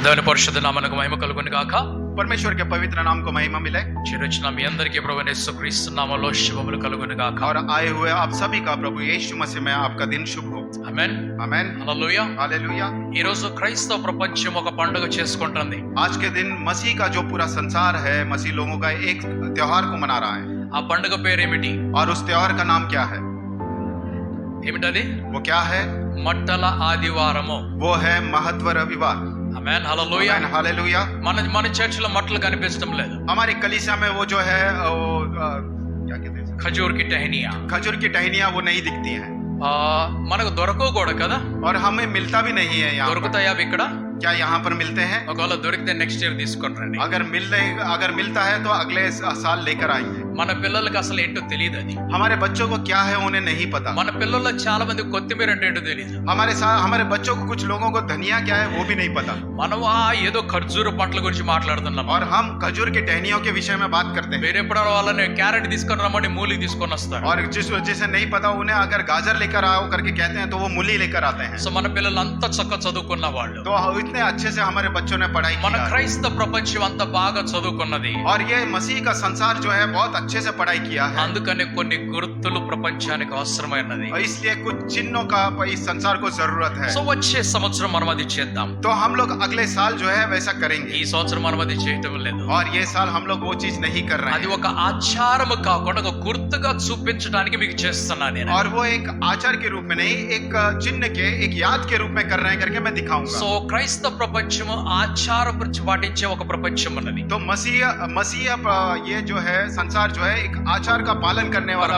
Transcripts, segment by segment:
దేవుని పరిశుద్ధ నామమునకు మహిమ కలుగును గాక. परमेश्वर के पवित्र नाम को महिमा मिले। చేరొచ్చిన మీ అందరికీ ప్రభువైన యేసుక్రీస్తు నామములో శుభములు కలుగును గాక. और आए हुए आप सभी का प्रभु यीशु मसीह में आपका दिन शुभ हो। ఆమేన్ आमेन। హల్లెలూయా. हालेलुया। ఈ రోజు క్రైస్తవ ప్రపంచం ఒక పండుగ చేసుకుంటుంది. आज के दिन मसीह का जो पूरा संसार है, मसीह लोगों का एक त्योहार को मना रहा है। ఆ పండుగ పేరేమిటి? और उस त्योहार का नाम क्या है? ఏమిటది? वो क्या है? మట్టల ఆదివారము. वो है महत्व रविवार। ఆమేన్ హల్లెలూయా. आमेन, हालेलुया। మన చర్చిలో మట్టలు కనిపించడం లేదు. हमारी कलीसिया में वो जो है क्या कहते हैं, ఖజూర్ కి టహనియా. खजूर की टहनियां वो नहीं दिखती हैं। మనకు దొరకవు కూడా కదా. और हमें मिलता भी नहीं है यहाँ पर। దొరుకుతాయా అవి ఇక్కడ? क्या यहाँ पर मिलते हैं? ఒకవేళ దొరికితే నెక్స్ట్ ఇయర్ తీసుకొని రండి. अगर मिलता है तो अगले साल लेकर आएंगे। మన పిల్లలకి అసలు ఏంటో తెలియదు అది. हमारे बच्चों को क्या है उन्हें नहीं पता। మన పిల్లల్లో చాలా మంది కొత్తిమీర అంటే ఏంటో తెలియదు. हमारे बच्चों को कुछ लोगों को धनिया क्या है वो भी नहीं पता। మనం ఏదో ఖర్జూర పంటల గురించి మాట్లాడుతున్నాం. और हम खजूर के टहनियों के विषय में बात करते हैं। మీరు ఎప్పుడో వాళ్ళని క్యారెట్ తీసుకొని రమ్మని మూలి తీసుకొని వస్తారు. और जिसे नहीं पता उन्हें अगर गाजर लेकर आओ करके कहते हैं तो वो मूली लेकर आते हैं। సో మన పిల్లలు అంత చక్కగా చదువుకున్న వాళ్ళు. तो इतने अच्छे से हमारे बच्चों ने पढ़ाई మన की। క్రైస్తవ ప్రపంచం అంత బాగా చదువుకున్నది. और ये मसीह का संसार जो है बहुत अच्छे से पढ़ाई किया है। అందుకని కొన్ని గుర్తులు ప్రపంచానికి అవసరమైనది. और इसलिए कुछ चिन्हों का इस संसार को जरूरत है। సో వచ్చే సంవత్సరం మనం అది చేద్దాం. तो हम लोग अगले साल जो है वैसा करेंगे। ఈ సంవత్సరం మనం అది చేయటం లేదు. और ये साल हम लोग वो चीज नहीं कर रहे అది हैं। ఒక ఆచారము కాకుండా ఒక గుర్తుగా చూపించడానికి మీకు చేస్తున్నాను నేను. और वो एक आचार के रूप में नहीं, एक चिन्ह के, एक याद के रूप में कर रहे हैं करके मैं दिखाऊंगा। సో క్రైస్తవ ప్రపంచము ఆచార పాటించే ఒక ప్రపంచం ఉన్నది. तो मसीह ये जो है संसार जो है एक आचार का पालन करने वाला,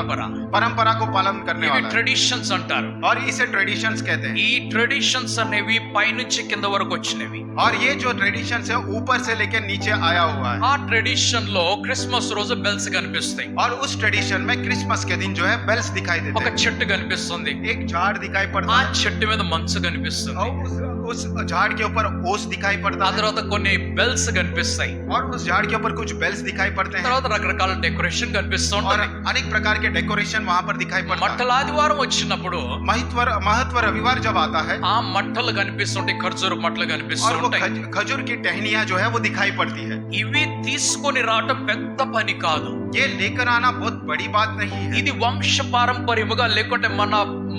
परंपरा को पालन करने ఇవి वाला है। ట్రెడిషన్స్ అంటారు. और इसे ट्रेडिशंस कहते हैं। ఈ ట్రెడిషన్స్ అనేవి పైనుంచి కింద వరకు వచ్చినవి. और ये जो ट्रेडिशंस है ऊपर से लेकर नीचे आया हुआ है। ఆ ట్రెడిషన్ లో క్రిస్మస్ రోజు బెల్స్ కనిపిస్తాయి. और उस ट्रेडिशन में क्रिसमस के दिन जो है बेल्स दिखाई देते ఒక हैं। చెట్టు కనిపిస్తుంది. एक झाड़ दिखाई ఆ पड़ता है। చెట్టు మీద మంచు కనిపిస్తుంది. और उस झाड़ के ऊपर ओस दिखाई ఆ पड़ता है। తర్వాత కొన్ని బెల్స్ కనిపిస్తాయి. और उस झाड़ के ऊपर कुछ बेल्स दिखाई पड़ते हैं। తర్వాత రకరకాల డెకరేషన్ और కనిపిస్తుంటది. अनेक प्रकार के डेकोरेशन वहां पर दिखाई पड़ता है। మట్టల ఆదివారం వచ్చినప్పుడు महत्व रविवार जब आता है ఆ మట్టలు కనిపిస్తుంటాయి, ఖర్జూర మట్టలు और वो కనిపిస్తుంటాయి. खजूर की टहनियां जो है वो दिखाई पड़ती है। ఇవి తీసుకొని రావటం పెద్ద పని కాదు. ये लेकर आना बहुत बड़ी बात नहीं है। ఇది వంశ పారంపర్యముగా లేకుంటే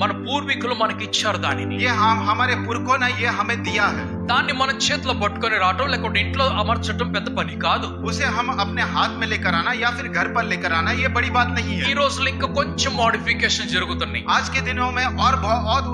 మన పూర్వీకులు మనకి ఇచ్చారు దానిని. ये हमारे पुरखों ने ये हमें दिया है। దాన్ని మన చేతిలో పట్టుకొని రావటం లేకుంటే ఇంట్లో అమర్చడం పెద్ద పని కాదు. उसे हम अपने हाथ में लेकर आना या फिर घर पर लेकर आना ये बड़ी बात नहीं ఈ है। రోజుల్లో ఇంకా కొంచెం మోడిఫికేషన్ జరుగుతున్నాయి. आज के दिनों में और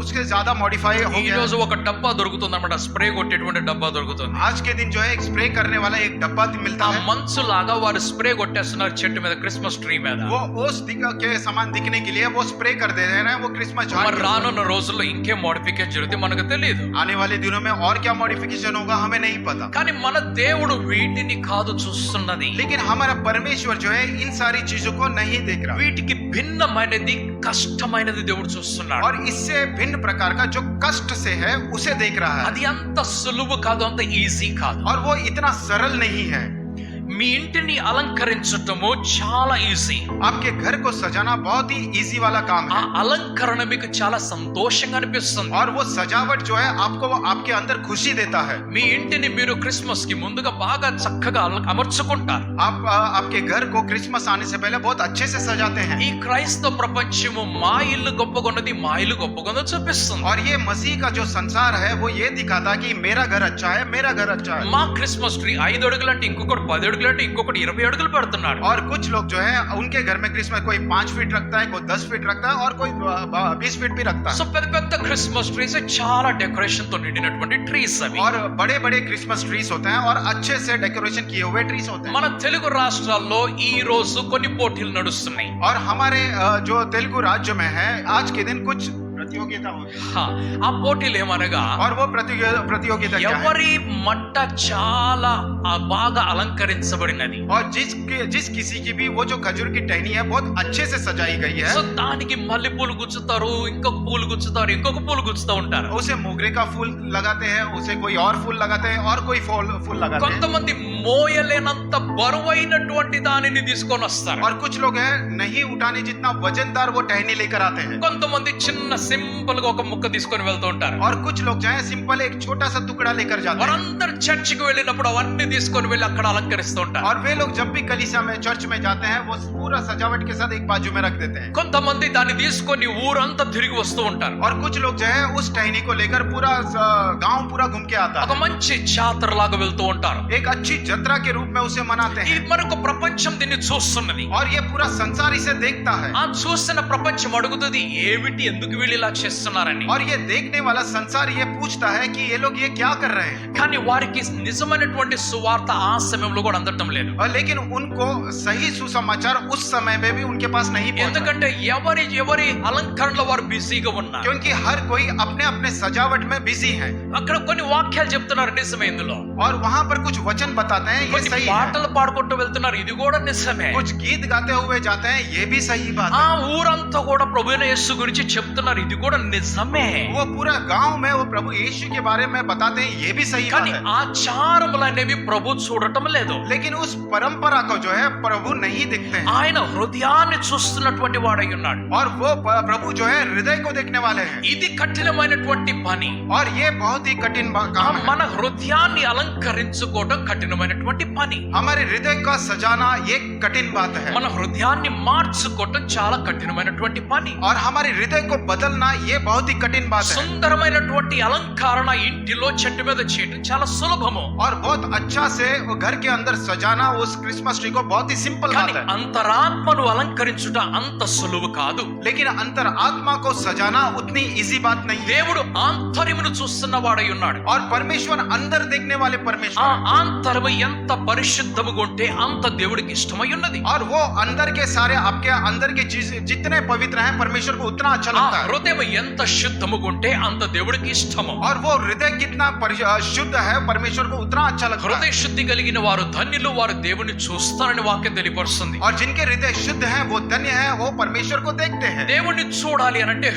उसके ज्यादा मॉडिफाई हो ఈ गया రోజు है। ఒక డబ్బా దొరుకుతుంది అన్నమాట, స్ప్రే కొట్టేటువంటి డబ్బా దొరుకుతుంది. आज के दिन जो है एक स्प्रे करने वाला एक डब्बा मिलता ఆ है। మంచు లాగా వారు స్ప్రే కొట్టేస్తున్నారు చెట్టు మీద, క్రిస్మస్ ట్రీ మీద. वो ओस के समान दिखने के लिए वो स्प्रे कर दे रहे हैं वो क्रिसमस झाड़ మరి के ऊपर। రానున్న రోజుల్లో ఇంకే మోడిఫికేషన్ జరిగితే మనకు తెలియదు. आने वाले दिनों में और क्या मॉडिफिकेशन होगा हमें नहीं पता। కానీ మన దేవుడు వీటిని కాదు చూస్తున్నది. लेकिन हमारा परमेश्वर जो है इन सारी चीजों को नहीं देख रहा వీటికి భిన్నమైనది, కష్టమైనది దేవుడు చూస్తున్నాడు. और इससे भिन्न प्रकार का जो कष्ट से है उसे देख रहा है। అది అంత సులువు కాదు, అంత ఈజీ కాదు. और वो इतना सरल नहीं है। మీ ఇంటిని అలంకరించటము చాలా ఈజీ. आपके घर को सजाना बहुत ही इजी वाला काम ఆ है। అలంకరణ మీకు చాలా సంతోషంగా అనిపిస్తుంది. और वो सजावट जो है आपको वो आपके अंदर खुशी देता है। మీ ఇంటిని మీరు క్రిస్మస్ కి ముందుగా బాగా చక్కగా అమర్చుకుంటారు. आप आपके घर को क्रिसमस आने से पहले बहुत अच्छे से सजाते हैं। ఈ క్రైస్తవ ప్రపంచము మా ఇల్లు గొప్పగొన్నది, మా ఇల్లు గొప్పగొన్నది చూపిస్తుంది. और ये मसीह का जो संसार है वो ये दिखाता है कि मेरा घर अच्छा है, मेरा घर अच्छा है। మా క్రిస్మస్ ట్రీ 5 అడుగులు అంటే ఇంకొకటి 10 అడుగులు అంటే ఇంకొకటి 20 అడుగులు పెడుతున్నాడు. और कुछ लोग जो है उनके घर में क्रिसमस कोई 5 फीट रखता है, कोई 10 फीट रखता है और कोई 20 फीट भी रखता సో है। పెద్ద పెద్ద క్రిస్మస్ ట్రీస్ చాలా డెకరేషన్ తో నిండినటువంటి ట్రీస్ అవి. और बड़े बड़े क्रिसमस ट्रीज होते हैं और अच्छे से डेकोरेशन किए हुए ट्रीज होते हैं। మన తెలుగు రాష్ట్రాల్లో ఈ రోజు కొన్ని పోటీలు నడుస్తున్నాయి. और हमारे जो तेलुगु राज्य में है आज के दिन कुछ प्रतियोगिता होती है। ఆ పోటీలు ఏమనగా और वो प्रतियोगिता क्या है? ఎవరి మట్ట చాలా బాగా అలంకరించబడినది. और जिस किसी की भी वो जो खजूर की टहनी है बहुत अच्छे से सजाई गई है। సో దానికి మల్లె పూలు గుచ్చుతారు, ఇంకొక పూలు గుచ్చుతారు, ఇంకొక పూలు గుచ్చుతూ ఉంటారు. उसे मोगरे का फूल लगाते हैं, उसे कोई और फूल लगाते हैं और कोई फूल लगाते हैं। కొంతమంది మోయలేనంత బరువైనటువంటి దానిని తీసుకొని వస్తారు. और कुछ लोग हैं नहीं उठाने जितना वजनदार वो टहनी लेकर आते हैं. కొంతమంది చిన్న సింపుల్ గా ఒక ముక్క తీసుకొని వెళ్తూ ఉంటారు. और कुछ लोग जो है सिंपल एक छोटा सा टुकड़ा लेकर जाते हैं. వారందరూ చర్చికి వెళ్ళినప్పుడు అవన్నీ తీసుకొని వెళ్ళి అక్కడ అలంకరిస్తూ ఉంటారు. और वे लोग जब भी कलीसिया में चर्च में जाते हैं वो पूरा सजावट के साथ एक बाजू में रख देते हैं. కొంతమంది దాన్ని తీసుకొని ఊరంతా తిరిగి వస్తూ ఉంటారు. और कुछ लोग जो है उस टहनी को लेकर पूरा गांव पूरा घूम के आता ఒక है. మంచి జాతర లాగా వెళ్తూ ఉంటారు. एक अच्छी जत्रा के रूप में उसे मनाते ఈ हैं. మరొక ప్రపంచం దీన్ని చూస్తున్నది. और ये पूरा संसार इसे देखता है. ఆ చూస్తున్న ప్రపంచం అడుగుతుంది ఏమిటి ఎందుకు వీళ్ళు ఇలా చేస్తున్నారని. और ये देखने वाला संसार ये पूछता है कि ये लोग ये क्या कर रहे हैं. కానీ వారికి నిజమైనటువంటి సువార్త ఆ సమయంలో కూడా అందటం లేదు. और लेकिन उनको सही सुसमाचार उस समय में भी उनके पास नहीं पहुंचा. ఎందుకంటే ఎవరి అలంకరణలో వారు బిజీగా ఉన్నారు. क्योंकि हर कोई अपने अपने सजावट में बिजी है. అక్కడ కొన్ని వాక్యాలు చెప్తున్నారు నిజమే ఇందులో. और वहां पर कुछ वचन बताते हैं ये కొన్ని सही है. పాటలు పాడుకుంటూ వెళ్తున్నారు ఇది కూడా నిజమే. कुछ गीत गाते हुए जाते हैं ये भी सही बात ఆ है. ఊరంతా కూడా ప్రభువైన యేసు గురించి చెప్తున్నారు ఇది కూడా నిజమే. वो पूरा गांव में वो प्रभु यीशु के बारे में बताते हैं ये भी सही बात కానీ है. ఆచారములు అనేవి ప్రభు చూడటం లేదు. लेकिन उस परंपरा को जो है प्रभु नहीं देखते हैं. ఆయన హృదయాన్ని చూస్తున్నటువంటి వాడై ఉన్నాడు. और वो प्रभु जो है हृदय को देखने वाले हैं. ఇది కఠినమైనటువంటి పని. और ये बहुत ही कठिन काम है. మన హృదయాన్ని అలంకరించుకోవడం కఠినమైనటువంటి పని. हमारे हृदय का सजाना ये कठिन बात है. మన హృదయాన్ని మార్చుకోవడం చాలా కఠినమైనటువంటి పని. और हमारे हृदय को बदलना ये बहुत ही कठिन बात है. సుందరమైనటువంటి అలంకరణ ఇంటిలో చెట్టు మీద చేయడం చాలా సులభము. और बहुत अच्छा से वो घर के अंदर सजाना उस क्रिसमस ट्री को बहुत ही सिंपल కానీ बात है. అంతరాత్మను అలంకరించుట అంత సులువు కాదు. लेकिन अंतर आत्मा को सजाना उतनी इजी बात नहीं है. దేవుడు ఆంతర్యమును చూస్తున్న వాడై ఉన్నాడు. और परमेश्वर अंदर देखने वाले ఆ परमेश्वर है. ఆంతరము ఎంత పరిశుద్ధముగా ఉంటే అంత దేవుడికి ఇష్టమై ఉన్నది. और वो अंदर के सारे आपके अंदर के चीज जितने पवित्र हैं परमेश्वर को उतना अच्छा ఆ लगता है. హృదయం ఎంత శుద్ధముగా ఉంటే అంత దేవుడికి ఇష్టము. और वो हृदय कितना शुद्ध है परमेश्वर को उतना अच्छा लगता है. హృదయ శుద్ధి కలిగిన వారు ధన్యులు వారు దేవుని చూస్తారని వాక్యం తెలియపరుస్తుంది. और जिनके हृदय शुद्ध हैं वो धन्य हैं वो परमेश्वर को देखते हैं. దేవుణ్ణి చూడాలి అని అంటే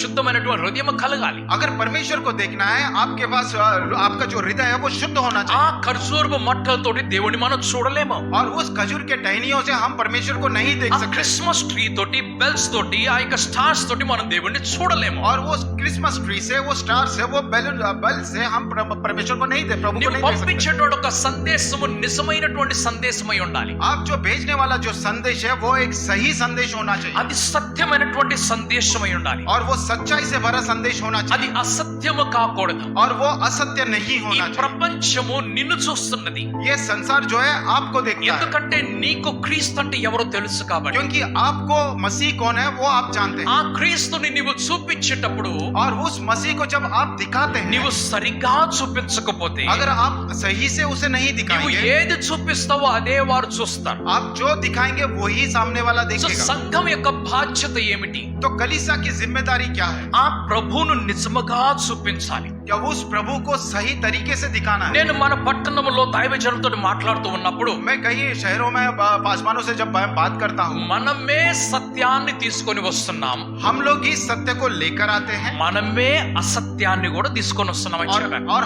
శుద్ధమైనటువంటి హృదయం కలగాలి. अगर परमेश्वर को देखना है आपके पास आपका जो हृदय है वो शुद्ध होना ఆ चाहिए. ఖర్జూరపు మట్టలతోటి దేవుని మనం చూడలేము. और उस खजूर के टहनियों से हम परमेश्वर को नहीं देख ఆ सकते. క్రిస్మస్ ట్రీ తోటి బెల్స్ తోటి ఆ యొక్క స్టార్స్ తోటి మనం దేవుణ్ణి చూడలేము. और वो क्रिसमस ट्री से वो स्टार से वो बेल से हम परमेश्वर को नहीं दे प्रभु को నీవు नहीं देख सकते. పంపించేటువంటి ఒక సందేశము నిజమైనటువంటి సందేశమై ఉండాలి. आप जो भेजने वाला जो संदेश है वो एक सही संदेश होना चाहिए. అది సత్యమైనటువంటి సందేశమై ఉండాలి. और वो सच्चाई से भरा संदेश होना అది चाहिए. అసత్యము కాకూడదు. और वो असत्य नहीं ఈ होना चाहिए. ప్రపంచము నిన్ను చూస్తున్నది. ये संसार जो है आपको देखता है. ఎందుకంటే నీకు క్రీస్తు అంటే ఎవరో తెలుసు కాబట్టి. क्योंकि आपको मसीह कौन है वो आप जानते हैं. ఆ క్రీస్తుని నీవు చూపించేటప్పుడు और उस मसीह को जब आप दिखाते हैं నీవు సరిగా చూపించకపోతే अगर आप सही से उसे नहीं నువ్వు दिखाएंगे ఏది చూపిస్తావో అదే వారు చూస్తారు. आप जो दिखाएंगे वही सामने वाला సో देखेगा. సంఘం యొక్క బాధ్యత ఏమిటి? तो कलीसिया की जिम्मेदारी क्या है? ఆ ప్రభువును నిజముగా చూపించాలి. क्या उस प्रभु को सही तरीके से दिखाना है. నేను మన పట్టణంలో దైవజనులతో మాట్లాడుతూ ఉన్నప్పుడు मैं कई शहरों में पासवानों से जब बात करता हूँ మనమే సత్యాన్ని తీసుకొని వస్తున్నాం. हम लोग ही सत्य को लेकर आते हैं మనమే అసత్యాన్ని కూడా తీసుకొని వస్తున్నామని చెప్పాను. और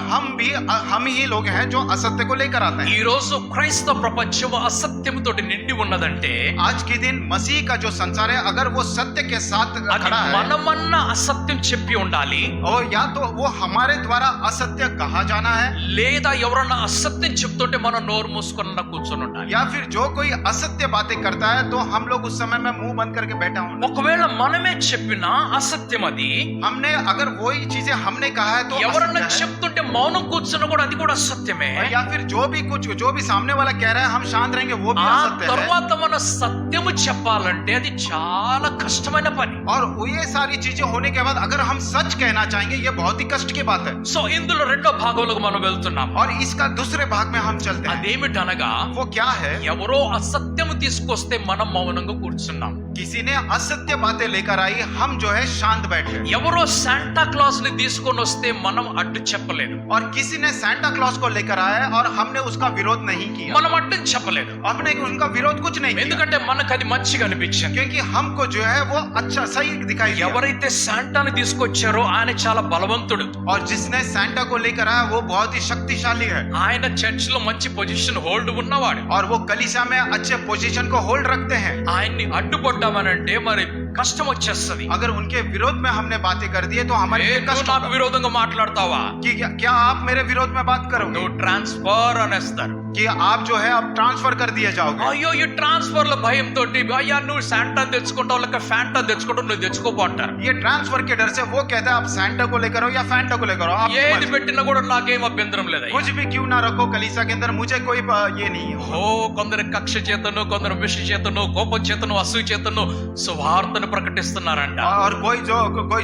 हम ही लोग हैं जो असत्य को लेकर आते हैं. ఈ రోజు క్రైస్తవ ప్రపంచం అసత్యముతోటి నిండి ఉన్నదంటే आज के दिन मसीह का जो संसार है अगर वो सत्य के साथ అది खड़ा है మనమన్న అసత్యం చెప్పి ఉండాలి, और या तो वो हमारे द्वारा असत्य कहा जाना है లేదా ఎవరన్నా అసత్యం చెప్తుంటే మనం నోరు మూసుకొని కూర్చొని ఉండాలి. या फिर जो कोई असत्य बातें करता है तो हम लोग उस समय में मुंह बंद करके बैठा हूं. ఒకవేళ మనమే చెప్పినా అసత్యం అది. हमने अगर वही चीजें हमने कहा है तो ఎవరన్నా असत्य है. చెప్తుంటే మౌనం కూర్చున్న కూడా అది కూడా అసత్యమే. या फिर जो भी सामने वाला कह रहा है हम शांत रहेंगे वो भी ఆ असत्य है. తర్వాత మన సత్యము చెప్పాలంటే అది చాలా కష్టమైన పని. और ये सारी चीजें होने के बाद अगर हम सच कहना चाहेंगे ये बहुत ही कष्ट की बात है. సో ఇందులో రెండో భాగంలోకి మనం వెళ్తున్నాం. और इसका दूसरे भाग में हम चलते हैं. అదేమిటనగా वो क्या है? ఎవరో అసత్యము తీసుకొస్తే మనం మౌనంగా కూర్చున్నాం. किसी ने असत्य बातें लेकर आई, हम जो है शांत बैठे। ఎవరో శాంటా క్లాస్ ని తీసుకొని వస్తే మనం అడ్డు చెప్పలేదు, और किसी ने सैंटा क्लॉज को लेकर आया और हमने उसका विरोध नहीं किया, మనం అడ్డు చెప్పలేదు. हमने उनका विरोध कुछ नहीं किया, ఎందుకంటే మనకు అది మంచిగా అనిపించింది. क्योंकि हमको जो है वो अच्छा सही दिखाई दिया। ఎవరైతే శాంటాని తీసుకొచ్చారో ఆయన చాలా బలవంతుడు. और जिसने सैंटा को लेकर आया वो बहुत ही शक्तिशाली है, ఆయన చర్చ్ లో మంచి పొజిషన్ హోల్డ్ ఉన్నవాడు. और वो कलीसिया में अच्छे पोजीशन को होल्ड रखते हैं। ఆయన్ని అడ్డుపడ్డామనంటే మరి కష్టం వచ్చేస్తది. अगर उनके विरोध में हमने बातें कर दिए तो हमारे लिए నువ్వు कष्ट నాకు होगा। విరోధంగా మాట్లాడతావా, कि क्या आप मेरे विरोध में बात करोगे, నువ్వు ట్రాన్స్ఫర్ అనేస్తారు. कि आप जो है अब ट्रांसफर कर दिए जाओगे। అయ్యో ఈ ట్రాన్స్ఫర్ల భయంతో అయ్యా నువ్వు శాంటా తెచ్చుకుంటావు లేక ఫ్యాంటా తెచ్చుకుంటావు, నువ్వు తెచ్చుకోపో అంటారు. ये ट्रांसफर के डर से वो कहता है आप सैंटा को लेकर हो या फैंटा को लेकर हो, आप ఏది పెట్టినా కూడా నాకేం అభ్యంతరం లేదు. कुछ भी क्यों ना रखो कलीसिया के अंदर, मुझे कोई ये नहीं है। ఓ కొందరు కక్ష చేతను, కొందరు విష చేతను, కోపం చేతను, అసూయ చేతను సువార్తను ప్రకటిస్తున్నారంట. और कोई जो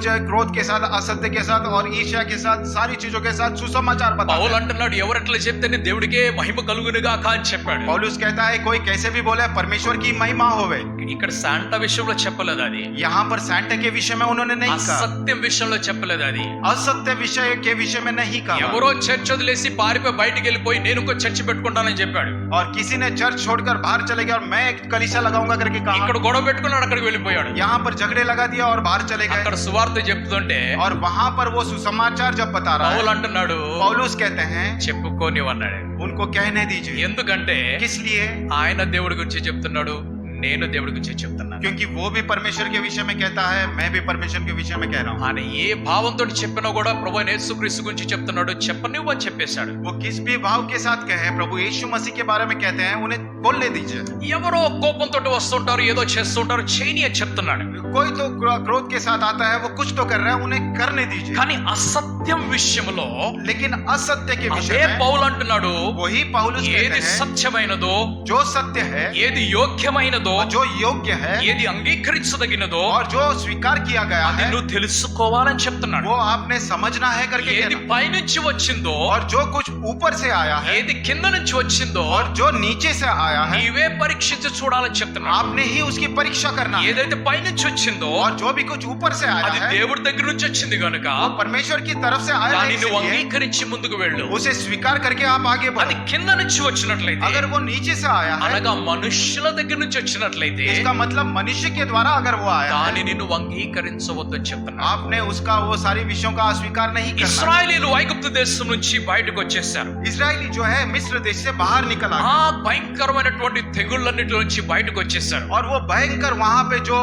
है क्रोध के साथ, असत्य के साथ और ईर्ष्या के साथ, सारी चीजों के साथ सुसमाचार बताता పౌలు है। అంటున్నాడు ఎవరెట్లా చెప్తేనే దేవుడికే మహిమ కలుగునుగాక అని చెప్పాడు. पौलुस कहता है कोई कैसे भी बोले परमेश्वर की महिमा होवे। ఇక్కడ శాంటా విషయంలో చెప్పలేదు అది, यहाँ पर सैंटा के विषय में उन्होंने नहीं कहा, అసత్యం విషయంలో చెప్పలేదు అది. असत्य विषय के विषय में नहीं कहा। ఎవరో చర్చ్ వదిలేసి పారిపోయి బయటికి వెళ్ళిపోయి నేను ఇంకో చర్చ్ పెట్టుకుంటానని చెప్పాడు. और किसी ने चर्च छोड़कर बाहर चले गया और मैं एक कलीसिया लगाऊंगा करके कहा। ఇక్కడ గొడవ పెట్టుకున్నాడు, అక్కడికి వెళ్ళిపోయాడు. यहाँ पर झगड़े लगा दिया और बाहर चले అక్కడ गए। సువార్త చెప్తుంటే और वहां पर वो सुसमाचार जब बता रहा పౌలు है, అంటున్నాడు पौलुस कहते हैं చెప్పుకోనివన్నాడు. उनको कहने दीजिए। ఎందుకంటే किस लिए? ఆయన దేవుడి గురించి చెప్తున్నాడు, నేను దేవుడి గురించి చెప్తున్నాను. क्योंकि वो भी परमेश्वर के विषय में कहता है, मैं भी परमेश्वर के विषय में कह रहा हूँ। ఆయన ఏ భావంతో చెప్పినా కూడా ప్రభు అయిన యేసుక్రీస్తు గురించి చెప్తున్నాడు, చెప్పనివ్వు అని చెప్పేశాడు. वो किस भी भाव के साथ कहे, प्रभु यीशु मसीह के बारे में कहते हैं, उन्हें बोलने दीजिए। ఎవరో కోపంతో వస్తుంటారు, ఏదో చేస్తుంటారు, చేయని అని చెప్తున్నాడు. कोई तो क्रोध के साथ आता है, वो कुछ तो कर रहा है, उन्हें करने दीजिए। కానీ అసత్యం విషయంలో लेकिन असत्य के అదే विषय में పౌలు అంటున్నాడు, वही पौलुस ఏది कहते हैं, సత్యమైనదో, जो सत्य है, ఏది యోగ్యమైనదో, और जो योग्य है, ఏది అంగీకరించదగినదో और जो स्वीकार किया गया అది है, నువ్వు తెలుసుకోవాలని చెప్తున్నాడు. वो आपने समझना है करके ఏది कहना। పైనుంచి వచ్చిందో, और जो कुछ ऊपर से आया है ఏది కింద నుంచి వచ్చిందో और जो नीचे से आया है, నీవే పరీక్షించి చూడాలని చెప్తున్నాడు. आपने ही उसकी परीक्षा करना है। ఏదైతే పైనుంచి వచ్చిందో और जो भी कुछ ऊपर से आया అది है, దేవుడి దగ్గర నుంచి వచ్చింది కనుక वो परमेश्वर की तरफ से आया है, దాన్ని నువ్వు इसलिए అంగీకరించి ముందుకు వెళ్ళు. उसे स्वीकार करके आप आगे అది बढ़ो। కింద నుంచి వచ్చినట్లయితే, अगर वो नीचे से आया है, అనగా మనుష్యుల దగ్గర నుంచి వచ్చినట్లయితే इसका मतलब मनुष्य के द्वारा अगर वो आया है, దానిని నువ్వు అంగీకరించవద్దని చెప్తున్నాడు. आपने उसका वो सारी विषयों का अस्वीकार नहीं करना। ఇశ్రాయేలీలు ఐగుప్తు దేశం నుంచి బయటకు వచ్చేసారు. इजरायली जो है मिस्र देश से बाहर निकल आ ఆ गए, భయంకరమైనటువంటి తెగుళ్ళన్నిటి నుంచి బయటకు వచ్చేసారు. और वो भयंकर वहां पे जो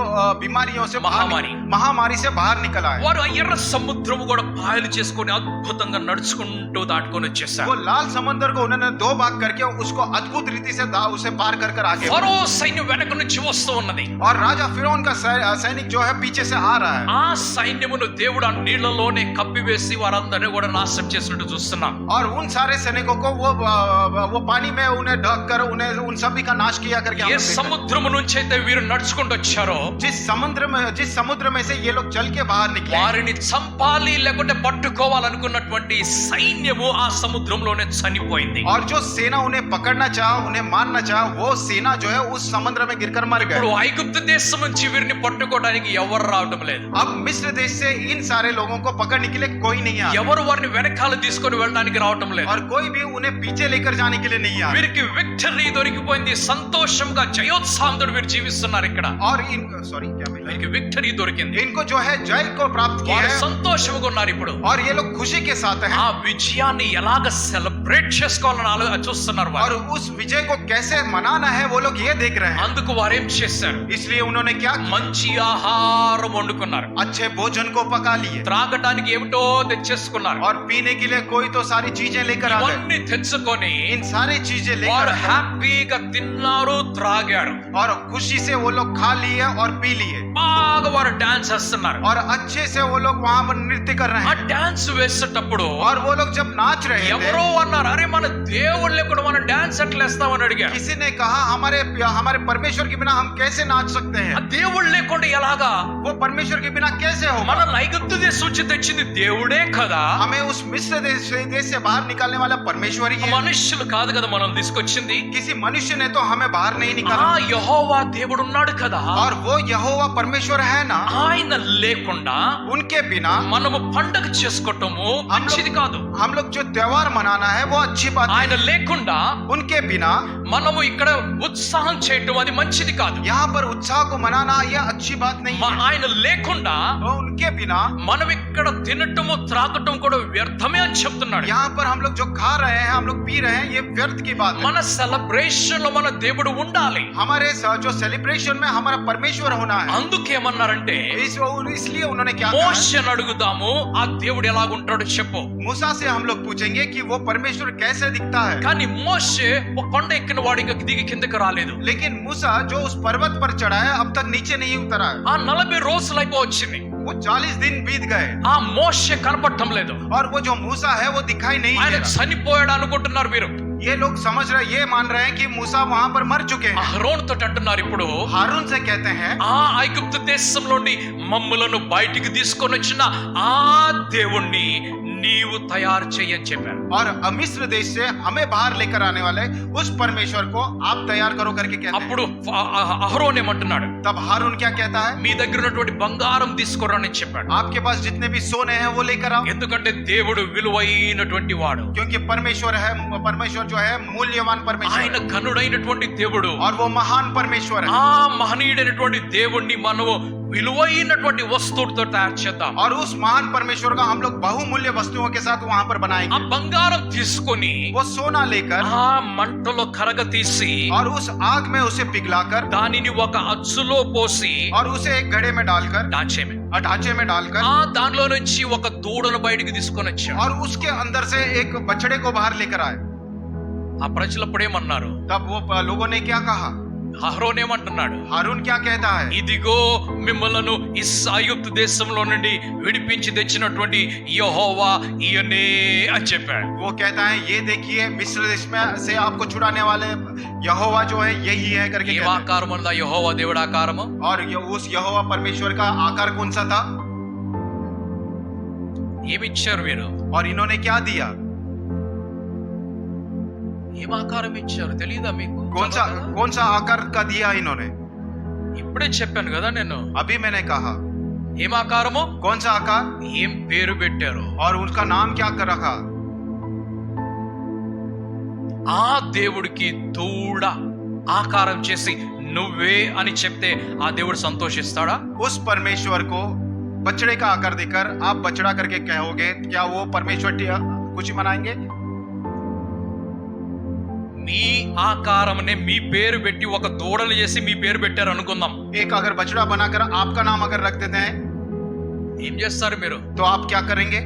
बीमारियों से महामारी से बाहर निकल आए। వారు ఆ ఎర్ర సముద్రము కూడా పాయలు చేసుకొని అద్భుతంగా నడుచుకుంటూ దాటుకొని వచ్చేసారు. वो लाल समुद्र को उन्होंने दो भाग करके उसको अद्भुत रीति से उसे पार कर कर आगे बढ़े। ఫరో సైన్యం వెనక నుంచి వస్తూ ఉన్నది. और राजा फिरौन का सैनिक जो है पीछे से आ रहा है। ఆ సైన్యమును దేవుడు ఆ నీళ్లలోనే కప్పివేసి వారందరినీ కూడా నాశనం చేసినట్టు చూస్తున్నాం. और उन सारे सैनिकों को वो पानी में उन्हें ढक कर उन्हें उन सभी का नाश किया करके हम ఏ लोग देखते हैं। సముద్రము నుంచి అయితే వీరు నడుచుకుంటూ వచ్చారో जिस समुद्र में से ये लोग चल के बाहर निकले, వారిని చంపాలి లేకుంటే పట్టుకోవాలనుకున్నటువంటి సైన్యము ఆ సముద్రంలోనే చనిపోయింది. और जो सेना उन्हें पकड़ना चाहा, उन्हें मारना चाहा, वो सेना जो है उस समुद्र में गिरकर मर ఇప్పుడు गए। ఐగుప్తు దేశం నుంచి వీరిని పట్టుకోవడానికి ఎవరు రావడం లేదు. अब मिस्र देश से इन सारे लोगों को पकड़ने के लिए कोई नहीं आया, ఎవరు వారిని వెనకాల తీసుకొని వెళ్ళడానికి రావడం లేదు. और कोई भी उन्हें पीछे लेकर जाने के लिए नहीं आया। వీరికి విక్టరీ దొరికిపోయింది, సంతోషంగా జయోత్సాహంతో వీరు జీవిస్తున్నారు. ఇక్కడ और इन सॉरी क्या बोला? వీరికి విక్టరీ దొరికింది, इनको जो है जय को प्राप्त किया వారు है, సంతోషంగా ఉన్నారు. ఇప్పుడు और ये लोग खुशी के साथ हैं, ఆ విజయాన్ని ఎలాగ సెలబ్రేట్ చేసుకోవాలని చూస్తున్నారు और వారు. उस विजय को कैसे मनाना है वो लोग ये देख रहे हैं। అందుకు వారు ఏం చేశారు, इसलिए उन्होंने क्या किया? మంచి ఆహారం వండుకున్నారు, अच्छे भोजन को पका लिए, త్రాగటానికి ఏమిటో తెచ్చేసుకున్నారు. और पीने के लिए कोई तो सारी चीजें लेकर आ गए। ఇవన్నీ తెచ్చుకొని इन सारी चीजें लेकर వారు आ गए, హ్యాపీగా తిన్నారు, త్రాగారు. और खुशी से वो लोग खा लिए और पी लिए। బాగా వారు డాన్స్ చేస్తున్నారు. और अच्छे से वो लोग वहां पर नृत्य कर रहे ఆ हैं డాన్స్ వేసేటప్పుడు और वो लोग जब नाच रहे थे ఎవరో అన్నారు, అరే మన దేవుడు లేకుండా మనం డాన్స్ ఎట్లా వేస్తామని అడిగారు. किसी ने कहा हमारे परमेश्वर के बिना हम कैसे नाच सकते ఆ हैं దేవుడు లేకుండా ఎలాగా? वो परमेश्वर के बिना कैसे మన होगा ఐగుప్తు దేశం నుంచి తెచ్చింది దేవుడే కదా, हमें उस मिस्र देश से बाहर निकालने वाला परमेश्वर ही है మనుష్యులు కాదు కదా మనం తీసుకొచ్చింది. किसी मनुष्य ने तो हमें बाहर नहीं ఆ निकाला యెహోవా దేవుడు ఉన్నాడు కదా, और वो यहोवा परमेश्वर है ना ఆయన లేకుండా उनके बिना మనము పండగ చేసుకోవటము మంచిది కాదు. हम लोग जो त्योहार मनाना है वो अच्छी बात ఆయన है లేకుండా उनके बिना మనము ఇక్కడ ఉత్సాహం చేయటం అది మంచిది కాదు. यहाँ पर उत्साह को मनाना यह अच्छी बात नहीं है ఆయన లేకుండా तो उनके बिना మనం ఇక్కడ తినటము త్రాగటం కూడా వ్యర్థమే అని చెప్తున్నాడు. यहाँ पर हम लोग जो खा रहे हैं हम लोग पी रहे हैं ये व्यर्थ की बात है మన సెలబ్రేషన్ లో మన దేవుడు ఉండాలి. हमारे जो सेलिब्रेशन में हमारा परमेश्वर होना है అందుకేమన్నారంటే इसलिए उन्होंने क्या कहा మోషేని అడుగుదాము, ఆ దేవుడు ఎలాగుంటాడో చెప్పు. मूसा से हम लोग पूछेंगे कि वो परमेश्वर कैसे दिखता है కానీ మోషే ఒక కొండ ఎక్కిన వాడికి దిగి కిందకి రాలేదు. लेकिन मूसा जो उस पर्वत पर चढ़ा है अब तक नीचे नहीं उतरा है ఆ 40 రోజులు అయిపోవచ్చింది, वो 40 दिन बीत गए ఆ మోషే కనపడటం లేదు. और वो जो मूसा है वो दिखाई नहीं ఆయన दे रहा చనిపోయాడు అనుకుంటున్నారు మీరు. ये लोग समझ रहे ये मान रहे हैं कि मूसा वहां पर मर चुके हैं అహరోన్ తోటి అంటున్నారు ఇప్పుడు, हारून से कहते हैं ఆ ఐగుప్తు దేశంలోని మమ్ములను బయటికి తీసుకొని వచ్చిన ఆ దేవుణ్ణి నీవు తయారు చేయని చెప్పారు. और मिस्र देश से हमें बाहर लेकर आने वाले उस परमेश्वर को आप तैयार करो करके कहते हैं అప్పుడు అహరోన్ ఏమంటున్నాడు, तब हारून क्या कहता है మీ దగ్గర ఉన్నటువంటి బంగారం తీసుకురాని చెప్పాడు. आपके पास जितने भी सोने हैं वो लेकर आओ ఎందుకంటే దేవుడు విలువైనటువంటి వాడు, क्योंकि परमेश्वर जो है मूल्यवान परमेश्वर ఆయన ఘనుడైనటువంటి దేవుడు. और वो महान परमेश्वर है ఆ మహనీయుడైనటువంటి దేవుణ్ణి మనము విలువైనటువంటి వస్తువులతో తయారు చేద్దాం. और उस महान परमेश्वर का हम लोग बहुमूल्य वस्तुओं के साथ वहां पर ఆ बनाएंगे బంగారం తీసుకొని वो सोना लेकर ఆ మంటలో కరగ తీసి और उस आग में उसे पिघलाकर దానిని ఒక అచ్చులో పోసి और उसे एक घड़े में डालकर దాచేమే ढांचे में डालकर ఆ దానిలో నుంచి ఒక దూడను బయటికి తీసుకొని వచ్చాడు. और उसके अंदर से एक बछड़े को बाहर लेकर आए ఆ ప్రజలు అప్పుడేమన్నారు, तब वो लोगों ने क्या कहा అహరోన్ ఏమంటున్నాడు, हारून क्या कहता है ఇదిగో మిమ్మలను ఐగుప్తు దేశంలో నుండి విడిపించి తెచ్చినటువంటి యెహోవా ఈయనే అని చెప్పాడు. वो कहता है ये देखिए मिस्र देश में से आपको छुड़ाने वाले यहोवा जो है यही है करके ఏ कहता है। ఆకారం ఉందా యెహోవా దేవుడు ఆకారము? और उस यहोवा परमेश्वर का आकार कौन सा था ఏమిచ్చారు మీరు? और इन्होंने क्या दिया ఏం ఆకారం ఇచ్చారు తెలియదా మీకు? कौन सा आकार का दिया इन्होंने ఇప్పుడే చెప్పాను కదా నేను. अभी मैंने कहा ఏం ఆకారము? कौन सा आकार ఏం పేరు పెట్టారు? और उनका नाम क्या कर रखा ఆ దేవుడికి దూడ ఆకారం చేసి నువ్వే అని చెప్తే ఆ దేవుడు సంతోషిస్తాడా? उस परमेश्वर को बछड़े का आकार देकर आप बछड़ा करके कहोगे क्या वो परमेश्वर खुशी मनाएंगे మీ ఆకారంనే మీ పేరు పెట్టి ఒక దూడలు చేసి మీ పేరు పెట్టారు అనుకుందాం. एक अगर बछड़ा बनाकर आपका नाम अगर रख देते हैं ఏం చేస్తారు మీరు? तो आप क्या करेंगे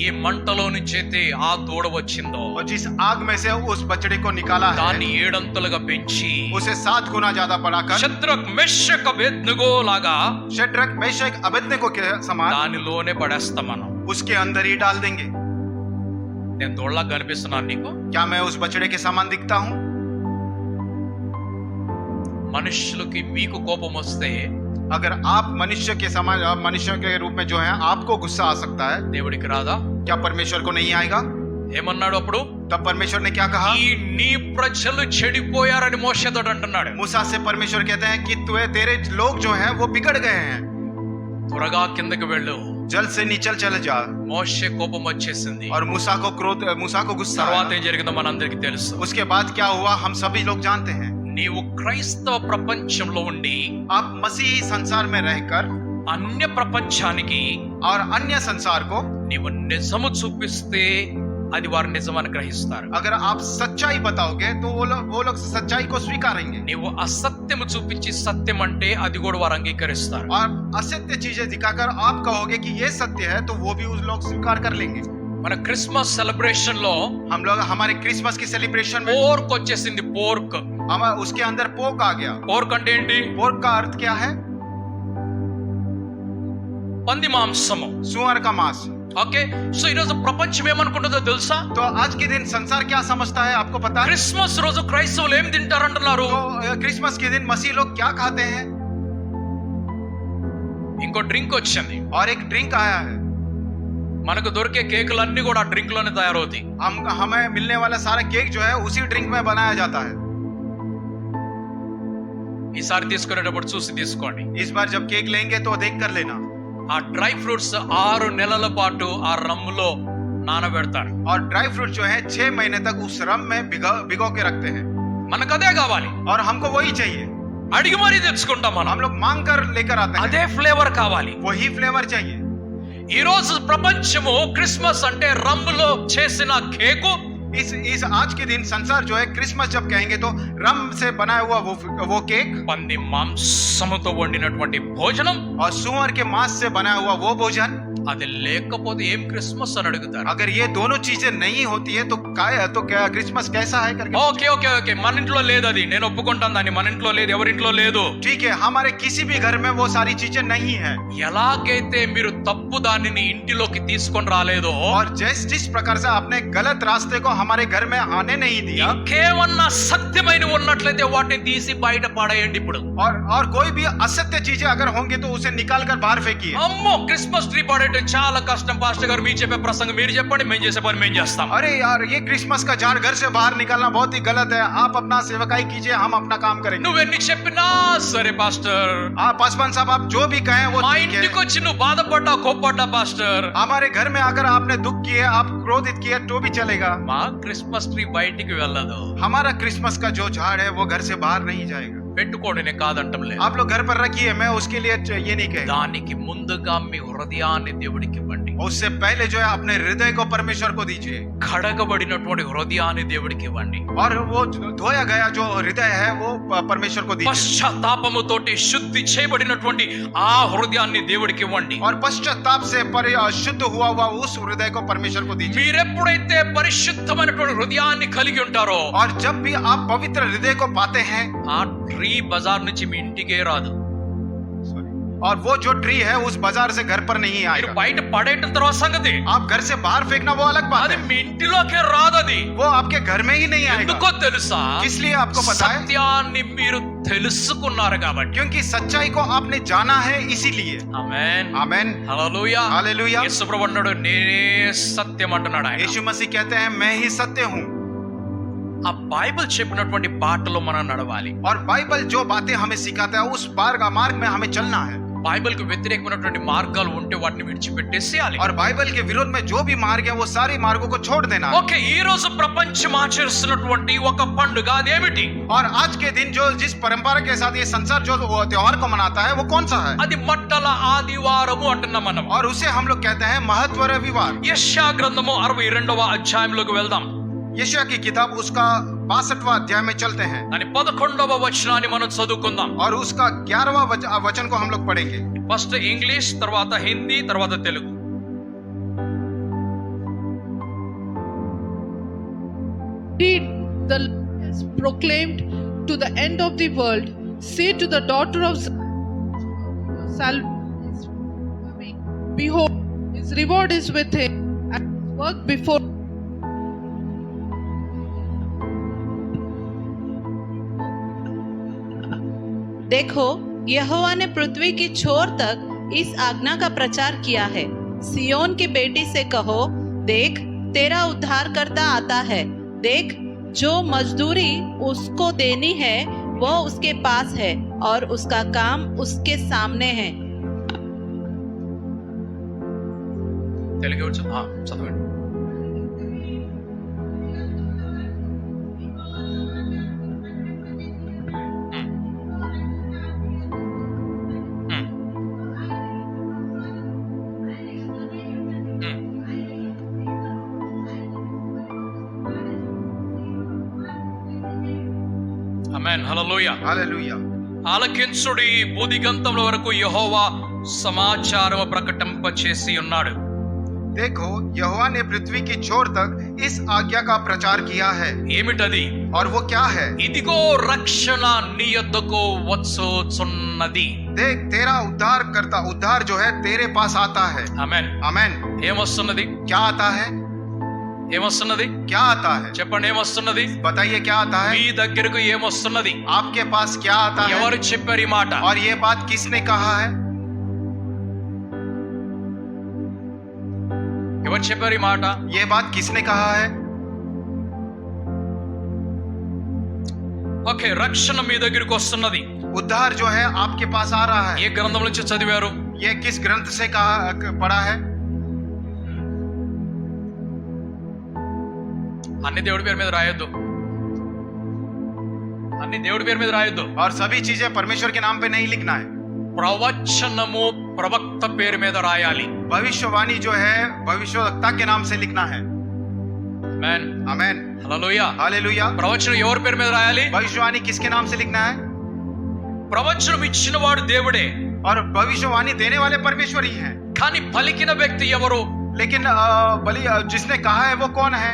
ఏ మంటలో నుంచి అయితే ఆ దూడ వచ్చిందో और जिस आग में से उस बछड़े को निकाला है దాన్ని ఏడంతలుగా పెంచి उसे 7 गुना ज्यादा बढ़ाकर శద్రక్ మెషక్ అబేద్నెగో లాగా शद्रक मेशक अबेदनेगो के समान దానిలోనే పడేస్తాం మనం. उसके अंदर ही डाल देंगे నేను దూడలా కనిపిస్తున్నాను నీకు? क्या मैं उस बछड़े के समान दिखता हूँ మనుషులకి మీకు కోపం వస్తే अगर आप मनुष्य के समान मनुष्य के रूप में जो है आपको गुस्सा आ सकता है దేవుడికి రాదా? क्या परमेश्वर को नहीं आएगा ఏమన్నాడు అప్పుడు? तब परमेश्वर ने क्या कहा ఈ నీ ప్రజలు చెడిపోయారని మోషేతో అంటున్నాడు. मूसा से परमेश्वर कहते हैं कि तेरे लोग जो हैं वो बिगड़ गए हैं త్వరగా కిందకి వెళ్ళు. जल्द से नीचे चले जा మోషే కోపం వచ్చేసింది. और मूसा को गुस्सा తర్వాత आया। ఏం జరిగిందో మనందరికీ తెలుసు. उसके बाद क्या हुआ हम सभी लोग जानते हैं నీవు క్రైస్తవ ప్రపంచంలో ఉండి आप मसीही संसार में रहकर అన్య ప్రపంచానికి और अन्य संसार को నీవు నిజము చూపిస్తే అది వారు నిజమని గ్రహిస్తారు. अगर आप सच्चाई बताओगे तो वो लोग सच्चाई को स्वीकारेंगे నీవు అసత్యము చూపించి సత్యం అంటే అది కూడా వారు అంగీకరిస్తారు. और असत्य चीजें दिखाकर आप कहोगे कि ये सत्य है तो वो भी उस लोग स्वीकार कर लेंगे మన క్రిస్మస్ సెలబ్రేషన్ లో हम लोग हमारे क्रिसमस की सेलिब्रेशन में పోర్క్ వచ్చేసింది. పోర్క్ हम उसके अंदर पोक आ गया పోర్క్ అంటే ఏంటి? पोर्क का अर्थ क्या है పంది మాంసము. सुअर का मांस। ఓకే, సో ఈరోజు ప్రపంచం ఏమనుకుంటుందో తెలుసా? तो आज के दिन संसार क्या समझता है आपको पता है? క్రిస్మస్ రోజు క్రైస్తవులు ఏం తింటారంటున్నారు? तो क्रिसमस के दिन मसीह लोग क्या खाते हैं? ఇంకో డ్రింక్ వచ్చింది. और एक ड्रिंक आया है। మనకు దొరికే కేకులన్నీ కూడా ఆ డ్రింక్ లోనే తయారవుతాయి. हमें मिलने वाला सारा केक जो है उसी ड्रिंक में बनाया जाता है। ఈసారి తీసుకునేటప్పుడు చూసి తీసుకోండి. इस बार जब केक लेंगे तो देख कर लेना। ఆ డ్రై ఫ్రూట్స్ 6 నెలల పాటు ఆ రమ్ములో నానబెడతారు. और ड्राई फ्रूट जो है 6 महीने तक उस रम में भिगो के रखते हैं। మనకు అదే కావాలి. और हमको वही चाहिए। అడిగి మరీ తెచ్చుకుంటాం మనం. हम लोग मांग कर लेकर आते हैं। అదే ఫ్లేవర్ కావాలి. वही फ्लेवर चाहिए। ఈ రోజు ప్రపంచము క్రిస్మస్ అంటే రమ్ములో చేసిన కేకు, इस आज के दिन संसार जो है क्रिसमस जब कहेंगे तो रम से बनाया हुआ वो केक, పంది మాంసముతో వండినటువంటి భోజనం, और सुअर के मांस से बनाया हुआ वो भोजन। అది లేకపోతే ఏం క్రిస్మస్ అని అడుగుతారు. अगर ये दोनों चीजें नहीं होती है तो क्या क्रिसमस कैसा है करके। ఓకే ఓకే ఓకే, మన ఇంట్లో లేదు అది, నేను ఒప్పుకుంటాను దాన్ని. మన ఇంట్లో లేదు, ఎవరింట్లో లేదు. ठीक है, हमारे किसी भी घर में वो सारी चीजें नहीं है। ఎలాగైతే మీరు తప్పు దానిని ఇంటిలోకి తీసుకొని రాలేదో, और जिस प्रकार से आपने गलत रास्ते को हमारे घर में आने नहीं दिया, ఇంకేమన్నా సత్యమైన ఉన్నట్లయితే వాటిని తీసి బయట పడేయండి ఇప్పుడు. और कोई भी असत्य चीजें अगर होंगी तो उसे निकाल कर बाहर फेंकिए। అమ్మో, క్రిస్మస్ ట్రీ పడేయడం చాలా కష్టం పాస్టర్ గారు, మీరు చెప్పే ప్రసంగం మీరు చెప్పండి, మేము చేసే పని మేము చేస్తాం. अरे यार, ये क्रिसमस का झाड़ घर से बाहर निकालना बहुत ही गलत है। आप अपना सेवकाई कीजिए, हम अपना काम करेंगे। నువ్వెన్ని చెప్పినా సరే పాస్టర్, पासवान साहब आप जो भी कहें वो మా ठीक है। ఇంటికి వచ్చి నువ్వు బాధపడ్డా కోప్పడ్డా పాస్టర్, हमारे घर में अगर आपने दुख किए, आप क्रोधित किए तो भी चलेगा। మా క్రిస్మస్ ట్రీ బయటికి వెళ్ళదు. हमारा क्रिसमस का जो झाड़ है वो घर से बाहर नहीं जाएगा। పెట్టుకోండి, నేను కాదంటం లేదు. आप लोग घर पर रखिए, मैं उसके लिए ये नहीं कहेगा। దానికి ముందుగా మీ హృదయాన్ని దేవుడికి ఇవ్వండి. उससे पहले जो है अपने हृदय को परमेश्वर को दीजिए। కడగబడినటువంటి హృదయాన్ని దేవుడికి ఇవ్వండి. और वो धोया गया जो हृदय है वो परमेश्वर को दीजिए। పశ్చాత్తాపముతోటి శుద్ధి చేయబడినటువంటి ఆ హృదయాన్ని దేవుడికి ఇవ్వండి. और पश्चाताप से शुद्ध हुआ उस हृदय को परमेश्वर को दीजिए। మీరెప్పుడైతే పరిశుద్ధమైనటువంటి హృదయాన్ని కలిగి ఉంటారో, और जब भी आप पवित्र हृदय को पाते हैं, ఆ ట్రీ బజార్ నుంచి మీ ఇంటికే రాదు. और वो जो ट्री है उस बाजार से घर पर नहीं మీరు आएगा। బయట పడేయటం తర్వాత సంగతి, आप घर से बाहर फेंकना वो अलग बात అది है। మీ ఇంటిలోకే రాదు. అది वो आपके घर में ही नहीं ఎందుకో आएगा। తెలుసా? किस लिए आपको पता है? సత్యాన్ని మీరు తెలుసుకున్నారు కాబట్టి. क्योंकि सच्चाई को आपने जाना है, इसीलिए। ఆమేన్, आमेन, హల్లెలూయా. हालेलुया। యేసు ప్రభు అన్నాడు, నేనే సత్యం అంటున్నాడు ఆయన. यीशु मसीह कहते हैं मैं ही सत्य हूँ। ఆ బైబిల్ చెప్పినటువంటి బాటలో మనం నడవాలి. और बाइबल जो बातें हमें सिखाता है उस मार्ग में हमें चलना है। బైబిల్ కు వ్యతిరేకమైనటువంటి మార్గాలు ఉంటే వాటిని విడిచిపెట్టేసేయాలి. और बाइबल के विरोध में जो भी मार्ग है वो सारे मार्गों को छोड़ देना है। ఓకే, ఈ రోజు ప్రపంచం ఆచరిస్తున్నటువంటి ఒక పండుగ అదేమిటి? और आज के दिन जो जिस परंपरा के साथ ये संसार जो त्योहार को मनाता है वो कौन सा है? అది మట్టల ఆదివారము అంటున్నాం మనం. और उसे हम लोग कहते हैं महत्व रविवार। యెషయా గ్రంథము 62వ అధ్యాయంలోకి వెళ్దాం. यशायाह की किताब उसका 62वां अध्याय में चलते हैं దాని 11వ వచనాన్ని మనం చదువుకుందాం. और उसका 11वां वचन को हम लोग पढ़ेंगे। ఫస్ట్ ఇంగ్లీష్, తర్వాత హిందీ, తర్వాత Telugu. Read, the Lord has proclaimed to the end of the world, say to the daughter of Zion, salvation is coming. Behold, his reward is with him, and his work before. देखो, यहोवा ने पृथ्वी की छोर तक इस आज्ञा का प्रचार किया है। सियोन की बेटी से कहो, देख तेरा उद्धारकर्ता आता है। देख, जो मजदूरी उसको देनी है वो उसके पास है और उसका काम उसके सामने है। తెలుగు వచ్చు? చదవండి. ఆమేన్, హల్లెలూయా. हालेलुया। ఆలకించుడి, భూదిగంతముల వరకు యెహోవా సమాచారము ప్రకటింపచేసి ఉన్నాడు. देखो यहोवा ने पृथ्वी की छोर तक इस आज्ञा का प्रचार किया है। ఏమిటది? और वो क्या है? ఇదిగో రక్షణ నీ యొద్దకు వచ్చుచున్నది. देख तेरा उद्धार जो है तेरे पास आता है। ఆమేన్. आमेन। ఏమొస్తున్నది? क्या आता है? ఏమొస్తున్నది? क्या आता है? చెప్పండి, ఏమొస్తున్నది? बताइए क्या आता మీ है? దగ్గరకు ఏమొస్తున్నది? आपके पास क्या आता है? ఎవరు చెప్పారు ఈ మాట? और ये बात किसने कहा है? ఎవరు చెప్పారు ఈ మాట? ये बात किसने कहा है? ఓకే, రక్షణ మీ దగ్గరికి వస్తున్నది. उद्धार जो है आपके पास आ रहा ఏ है। గ్రంథం నుంచి చదివారు? ये किस ग्रंथ से पढ़ा है? అన్ని దేవుడి పేరు మీద రాయొద్దు. అన్ని దేవుడి పేరు మీద రాయొద్దు. और सभी चीजें परमेश्वर के नाम पे नहीं लिखना है। ప్రవచనము ప్రవక్త పేరు మీద రాయాలి. भविष्यवाणी जो है भविष्यवक्ता के नाम से लिखना है। ఆమేన్. आमेन। హల్లెలూయా. हालेलुया। ప్రవచనం ఎవరి పేరు మీద రాయాలి? भविष्यवाणी किसके नाम से लिखना है? ప్రవచనం ఇచ్చిన వాడు దేవుడే, और भविष्यवाणी देने वाले परमेश्वर ही हैं। కానీ పలికిన వ్యక్తి ఎవరు? लेकिन जिसने कहा है वो कौन है?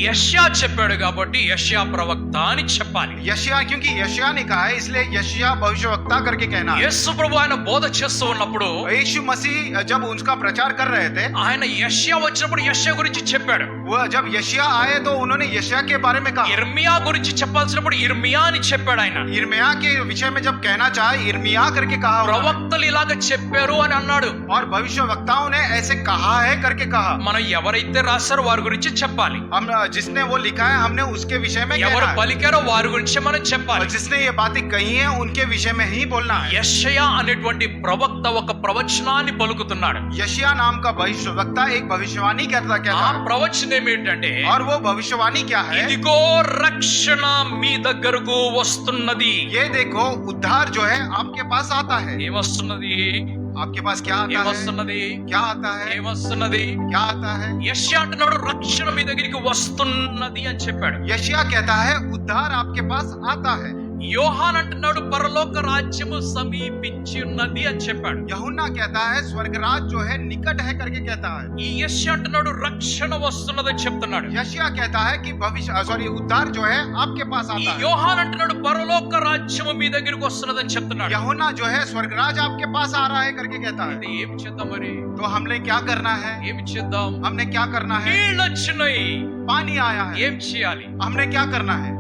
యెషయా చెప్పాడు కాబట్టి యెషయా ప్రవక్త అని చెప్పాలి. यशिया, क्योंकि यशिया ने कहा है इसलिए यशिया भविष्यवक्ता करके कहना है। యేసు ప్రభు ఆయన బోధ చేస్తూ ఉన్నప్పుడు यीशु मसीह जब उनका प्रचार कर रहे थे, ఆయన యెషయా వచ్చినప్పుడు యెషయా గురించి చెప్పాడు. वो जब यशिया आए तो उन्होंने यशिया के बारे में कहा। ఇర్మియా గురించి చెప్పాల్సినప్పుడు ఇర్మియా అని చెప్పాడు ఆయన. इर्मिया के विषय में जब कहना चाहे इर्मिया करके कहा उन्होंने। ప్రవక్తలు ఇలాగ చెప్పారు అని అన్నాడు. और भविष्यवक्ताओं ने ऐसे कहा है करके कहा। మనం ఎవరైతే రాశారో వారి గురించి చెప్పాలి. हम जिसने वो लिखा है हमने उसके विषय में ఎవరు कहना है। పలికారో వారి గురించి మనం और చెప్పాలి. जिसने ये बातें कही हैं उनके विषय में ही बोलना है। యెషయా అనేటువంటి ప్రవక్త ఒక ప్రవచనాన్ని పలుకుతున్నాడు. यशिया नाम का भविष्यवक्ता एक भविष्यवाणी ఆ कहता है। ప్రవచనం ఏంటంటే, और वो भविष्यवाणी क्या है? ఇదిగో రక్షణ మీ దగ్గరకు వస్తున్నది. ये देखो उद्धार जो है आपके पास आता है। ఏమొస్తున్నది? आपके पास क्या आता है? ఏమొస్తున్నది? क्या आता है? ఏమొస్తున్నది? क्या आता है? యెషయా అంటున్నాడు రక్షణ మీ దగ్గరికి వస్తున్నది అని చెప్పాడు. यशिया कहता है उद्धार आपके पास आता है। యోహాన్ అంటున్నాడు పరలోక రాజ్యము సమీపించి ఉన్నది అని చెప్పాడు. यूहन्ना कहता है स्वर्गराज जो है निकट है करके कहता है। ఈ యెషయా అంటున్నాడు రక్షణ వస్తున్నదని చెప్తున్నాడు. यशिया कहता है कि उद्धार जो है आपके पास ఈ आता है। యోహాన్ అంటున్నాడు పరలోక రాజ్యము మీ దగ్గరికి వస్తున్నదని చెప్తున్నాడు. यूहन्ना जो है स्वर्गराज आपके पास आ रहा है करके कहता है। ఇది ఏం చేద్దాం మరి? तो हमने क्या करना है? ఏం చేద్దాం? हमने क्या करना है? నీళ్ళు వచ్చినాయి, पानी आया है, ఏం చేయాలి? हमने क्या करना है?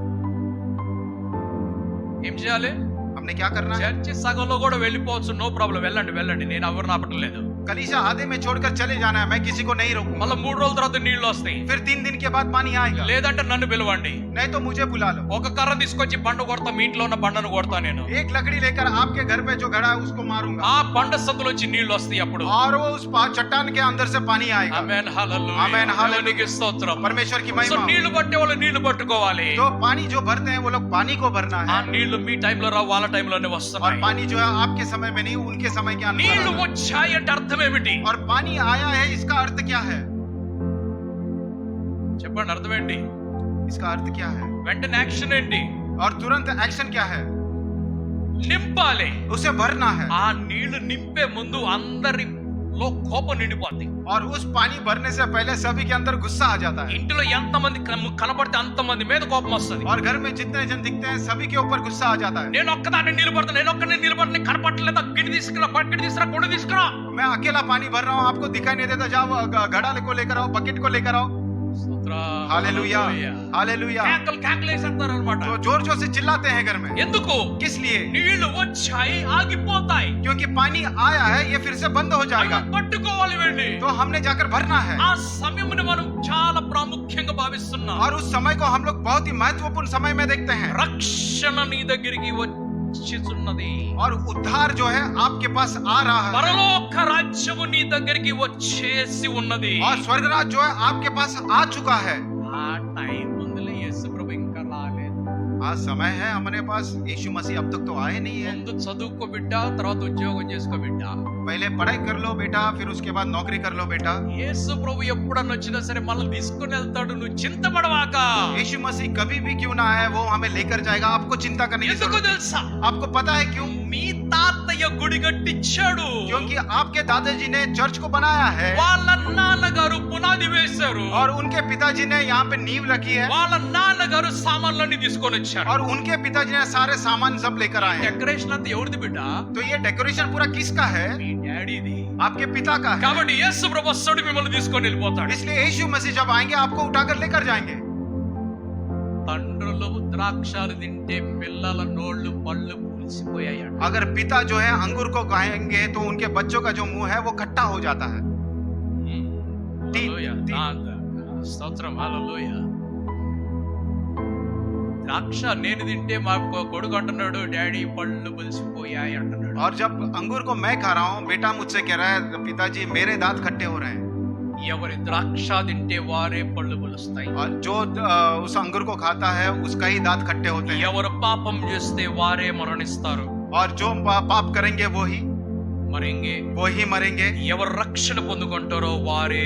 ఏం చేయాలి? हमने क्या करना है? చర్చి సగంలో కూడా వెళ్ళిపోవచ్చు, నో ప్రాబ్లం, వెళ్ళండి వెళ్ళండి, నేను ఎవరిని ఆపటం లేదు. कलीसिया आधे में छोड़कर चले जाना है, मैं किसी को नहीं रोकूंगा। మళ్ళీ 3 రోజుల తర్వాత నీళ్లు వస్తాయి. फिर 3 दिन के बाद पानी आएगा। లేదంటే నన్ను పిలవండి, नहीं तो मुझे बुला लो। ఒక కర్ర తీసుకొచ్చి బండ కొడతా, మీ ఇంట్లో ఉన్న బండను కొడతా నేను. एक लकड़ी लेकर आपके घर पे जो खड़ा है उसको मारूंगा। ఆ బండ సందులోంచి నీళ్లు వస్తాయి అప్పుడు. और वो उस चट्टान के अंदर से पानी आएगा। ఆమేన్ హల్లెలూయా. ఆమేన్ హల్లెలూయా. దేవునికి స్తోత్రం. परमेश्वर की సో महिमा। నీళ్లు పట్టే వాళ్ళు నీళ్లు పట్టుకోవాలి. तो पानी जो भरते हैं वो लोग पानी को भरना ఆ है। నీళ్లు మీ టైంలో రావు, వాళ్ళ టైంలోనే और వస్తున్నాయి. पानी जो है आपके समय में नहीं उनके समय के నీళ్లు अनुसार। వచ్చాయి అంటే అర్థం ఏమిటి? और पानी आया है इसका अर्थ क्या है? చెప్పండి, అర్థం ఏంటి? इसका अर्थ क्या है? వెంటనే యాక్షన్ ఏంటి? और तुरंत एक्शन क्या है? నింపాలి. उसे भरना है। ఆ నీళ్లు నింపే ముందు అందరిలో కోపం నిండిపోద్ది. और उस पानी भरने से पहले सभी के अंदर गुस्सा आ जाता है। ఇంటిలో ఎంతమంది కనపడితే అంతమంది మీద కోపం వస్తుంది. और घर में जितने जन दिखते हैं सभी के ऊपर गुस्सा आ जाता है। నేను ఒక్కదాన్ని నీళ్లు పడతాను, నేను ఒక్కడిని నీళ్లు పడతాను, కనపడలేదా? గిన్నె తీసుకురా, బకెట్ తీసుకురా, కుండ తీసుకురా. मैं अकेला पानी भर रहा हूँ, आपको दिखाई नहीं देता, जाओ घड़ा को लेकर आओ, बकेट को लेकर आओ। Hallelujah, hallelujah. కేకలు వేసేస్తారు అనమాట. तो जोर जोर से चिल्लाते हैं घर में। ఎందుకు? किस लिए? నీళ్లు వచ్చాయి, ఆగిపోతాయి. क्योंकि पानी आया है ये फिर से बंद हो जाएगा। మనం పట్టుకోవాలి వెళ్ళి. तो हमने जाकर भरना है। ఆ సమయముని మనం చాలా ప్రాముఖ్యంగా భావిస్తున్నాం. और उस समय को हम लोग बहुत ही महत्वपूर्ण समय में देखते हैं। రక్షణ నీ దగ్గరికి వచ్చుచున్నది. और उद्धार जो है आपके पास आ रहा है। పరలోక రాజ్యము నీ దగ్గరికి వచ్చేసి ఉన్నది. और स्वर्गराज जो है आपके पास आ चुका है। ఆ టైం ముందులే యేసు ప్రభు ఇంకా రాలేదు. आज समय है हमारे पास, यीशु मसीह अब तक तो आए नहीं है। ముందు చదువుకో బిడ్డ, తర్వాత ఉద్యోగం చేసుకో బిడ్డ. पहले पढ़ाई कर लो बेटा, फिर उसके बाद नौकरी कर लो बेटा। యేసు ప్రభు ఎప్పుడన్నా వచ్చినా సరే మనల్ని తీసుకుని వెళ్తాడు, నువ్వు చింతపడవాక. यीशु मसीह कभी भी क्यों ना आए वो हमें लेकर जाएगा, आपको चिंता करने की ఎందుకు जरूरत తెలుసా? नहीं। आपको पता है क्यों? మీ తాతయ్య గుడి కట్టించాడు, क्योंकि आपके दादाजी ने चर्च को बनाया है వాళ్ళ నాన్నగారు పునాది వేశారు, और उनके पिताजी ने यहाँ पे नींव रखी है, వాళ్ళ నాన్నగారు సామాన్లన్నీ తీసుకొని వచ్చారు. और उनके पिताजी ने सारे सामान सब लेकर आए हैं. డెకరేషన్ అంతా ఎవరిది బిడ్డ? तो ये डेकोरेशन पूरा किसका है? మీ డాడీది. आपके पिता का है. కాబట్టి యేసు ప్రభు వస్తాడు, మిమ్మల్ని తీసుకొని వెళ్ళిపోతాడు. इसलिए यीशु मसीह जब आएंगे आपको उठाकर लेकर जाएंगे. తండ్రులు ద్రాక్షాలు తింటే పిల్లల నోళ్ళు పళ్ళు పులిసిపోయాయి. अगर पिता जो है अंगूर को खाएंगे तो उनके बच्चों का जो मुंह है वो खट्टा हो जाता है. స్తోత్రం, హల్లెలూయా. ద్రాక్ష నేను తింటే మా కొడుకు అంటున్నాడు, డాడీ పళ్ళు పులిసిపోయాయి అంటున్నాడు. और जब अंगूर को मैं खा रहा हूँ, बेटा मुझसे कह रहा है पिताजी मेरे दांत खट्टे हो रहे हैं. ఎవరి ద్రాక్ష తింటే వారే పళ్ళు పులుస్తాయి. और जो उस अंगूर को खाता है उसका ही दांत खट्टे होते हैं. ఎవరు పాపం చేస్తే వారే మరణిస్తారు. और जो पाप करेंगे वो ही मरेंगे. ఎవరు రక్షణ పొందుకుంటారో వారే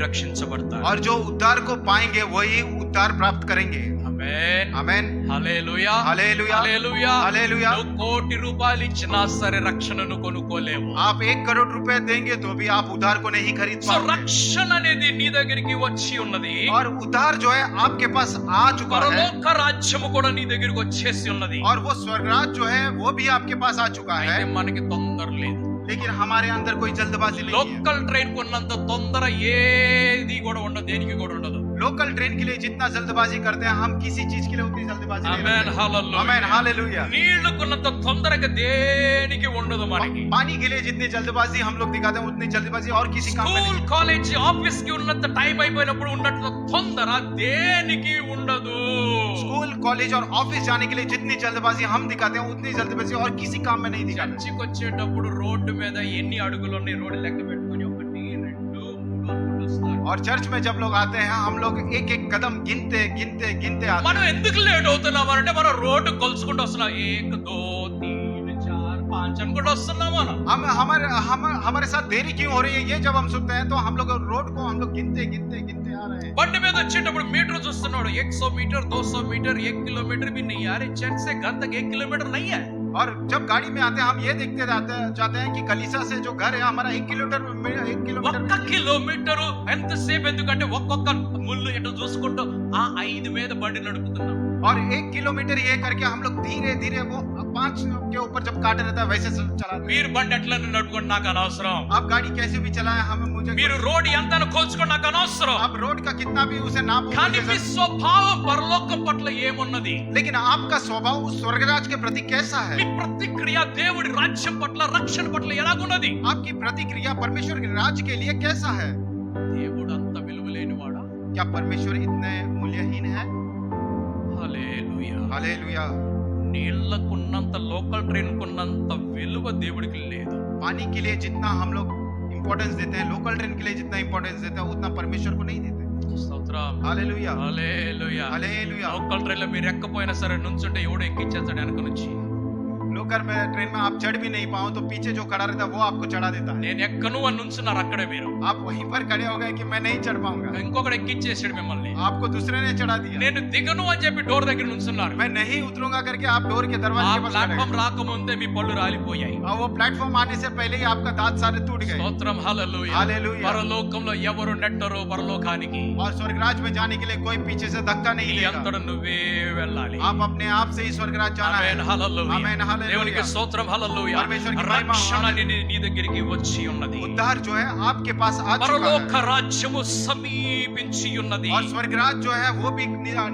రక్షించబడతారు. और जो उद्धार को पाएंगे वही उद्धार प्राप्त करेंगे. ఆమేన్, आमेन. హల్లెలూయా, హల్లెలూయా, హల్లెలూయా, హల్లెలూయా. నువ్వు కోటి రూపాయలు ఇచ్చినా సరే రక్షణను కొనుక్కోలేవు. आप 1 करोड़ रुपए देंगे तो भी आप उद्धार को नहीं खरीद సో पाओगे. రక్షణ అనేది నీ దగ్గరికి వచ్చి ఉన్నది. और उद्धार जो है आपके पास आ चुका है. పరలోక రాజ్యము కూడా నీ దగ్గరికి వచ్చేసి ఉన్నది. और वो स्वर्गराज जो है वो भी आपके पास आ चुका है. అయితే మనకి తొందర లేదు. लेकिन हमारे अंदर कोई जल्दबाजी नहीं है. లోకల్ ట్రైన్ కొన్నంత తొందర ఏది కూడా ఉండదు, దేనికి కూడా ఉండదు. लोकल ट्रेन के लिए जितना जल्दबाजी करते हैं हम किसी चीज के लिए उतनी जल्दबाजी नहीं ఆమేన్, करते. హల్లెలూయా. आमेन, हालेलुया. నీళ్లు కొన్నంత తొందరగా దేనికి ఉండదు మనకి. पानी के लिए जितनी जल्दबाजी हम लोग दिखाते हैं उतनी जल्दबाजी और किसी काम में స్కూల్ नहीं. కాలేజ్ ఆఫీస్ కి ఉన్నంత టైం అయిపోయినప్పుడు ఉన్నంత తొందర దేనికి ఉండదు. स्कूल कॉलेज और ऑफिस जाने के लिए जितनी जल्दबाजी हम दिखाते हैं उतनी जल्दबाजी और किसी काम में नहीं दिखाते. చర్చికి వచ్చేటప్పుడు రోడ్డు మీద ఎన్ని అడుగులు ఉన్నాయి రోడ్డు లెక్క పెట్టుకొని 1 2 3 వస్తారు. और चर्च में जब लोग आते हैं हम लोग एक एक कदम गिनते गिनते गिनते आते మనం ఎందుకు లేట్ అవుతున్నాం అంటే మనం రోడ్డు కొలుసుకుంటూ వస్తున్నాం. 1 2 3 4 5 అనుకుంటూ వస్తున్నాం మనం. हम हमारे साथ देरी क्यों हो रही है ये जब हम सुनते हैं तो हम लोग रोड को हम लोग गिनते गिनते गिनते आ रहे हैं. బండి మీద వచ్చేటప్పుడు మీటర్ చూస్తున్నాడు, 100 मीटर 200 मीटर 1 किलोमीटर भी नहीं यार, चर्च से घर तक 1 किलोमीटर नहीं है. और जब गाड़ी में आते हैं हम ये देखते जाते हैं कि कलीसिया से जो घर है हमारा 1 किलोमीटर ఒక్క కిలోమీటరు ఎంతసేపు ఎందుకంటే ఒక్కొక్క ముళ్ళు ఎటు చూసుకుంటూ ఆ 5 మీద బండి నడుపుతున్నాం. और 1 किलोमीटर ये करके हम लोग धीरे धीरे वो 5 के ऊपर जब काटे रहता है वैसे चलाते हैं. మీరు బండి ఎట్లా నడుపుకోండి నాకు అనవసరం. आप गाड़ी कैसे भी चलाएं हमें मुझे మీరు రోడ్ ఎంత కోల్చుకోండి నాకు అనవసరం. आप रोड का कितना भी उसे नाप కానీ మీ స్వభావం పరలోకం పట్ల ఏమున్నది? लेकिन आपका स्वभाव उस स्वर्गराज के प्रति कैसा है? మీ ప్రతిక్రియ దేవుడి రాజ్యం పట్ల రక్షణ పట్ల ఎలాగున్నది? आपकी प्रतिक्रिया परमेश्वर के राज्य के लिए कैसा है? దేవుడు అంత విలువలేనివాడా? क्या परमेश्वर इतने मूल्यहीन है? హల్లెలూయా, हालेलुया. నీళ్ళకున్నంత లోకల్ ట్రైన్ కున్నంత విలువ దేవుడికి లేదు. पानी के लिए जितना हम लोग इंपॉर्टेंस देते हैं लोकल ट्रेन के लिए जितना इंपॉर्टेंस देते हैं उतना परमेश्वर को नहीं देते. స్తోత్రం, हालेलुया, హల్లెలూయా. हालेलुया. లోకల్ ట్రైన్ లో మీరు ఎక్కపోయినా సరే నుంచుంటే ఎవడు ఎక్కించేస్తాడు వెనక నుంచి. लोकल में ट्रेन में आप चढ़ भी नहीं पाओ तो पीछे जो खड़ा रहता है वो आपको चढ़ा देता है. నేను ఎక్కను అని నుంచున్నారు అక్కడే మీరు. आप वहीं पर खड़े हो गए कि मैं नहीं चढ़ पाऊंगा. ఇంకొకడు ఎక్కించేసాడు మిమ్మల్ని. आपको दूसरे ने चढ़ा दिया. నేను దిగను అని చెప్పి డోర్ దగ్గర నుంచున్నారు. मैं नहीं उतरूंगा करके आप डोर के ఆ दरवाजे के पास खड़े ప్లాట్ఫామ్ गए. రాకముందే మీ పళ్ళు రాలిపోయాయి. और वो प्लेटफॉर्म आने से पहले ही आपका दांत सारे टूट गए. స్తోత్రం, హల్లెలూయా. हालेलुया. పరలోకంలో ఎవరు నెట్టరు పరలోకానికి. और स्वर्गराज में जाने के लिए कोई पीछे से धक्का नहीं నీ लेगा. అంతటా నువ్వే వెళ్ళాలి. आप अपने आप से ही स्वर्गराज जाना है. ఆమేన్, హల్లెలూయా. ఆమేన్, హల్లెలూయా. దేవునికి స్తోత్రం, హల్లెలూయా. పరమేశ్వర్ కి మహిమ, రక్షణ నీ దగ్గరికి వచ్చి ఉన్నది. उद्धार जो है आपके पास आ चुका పరలోక है. రాజ్యము సమీపించి ఉన్నది. और स्वर्गराज जो है वो भी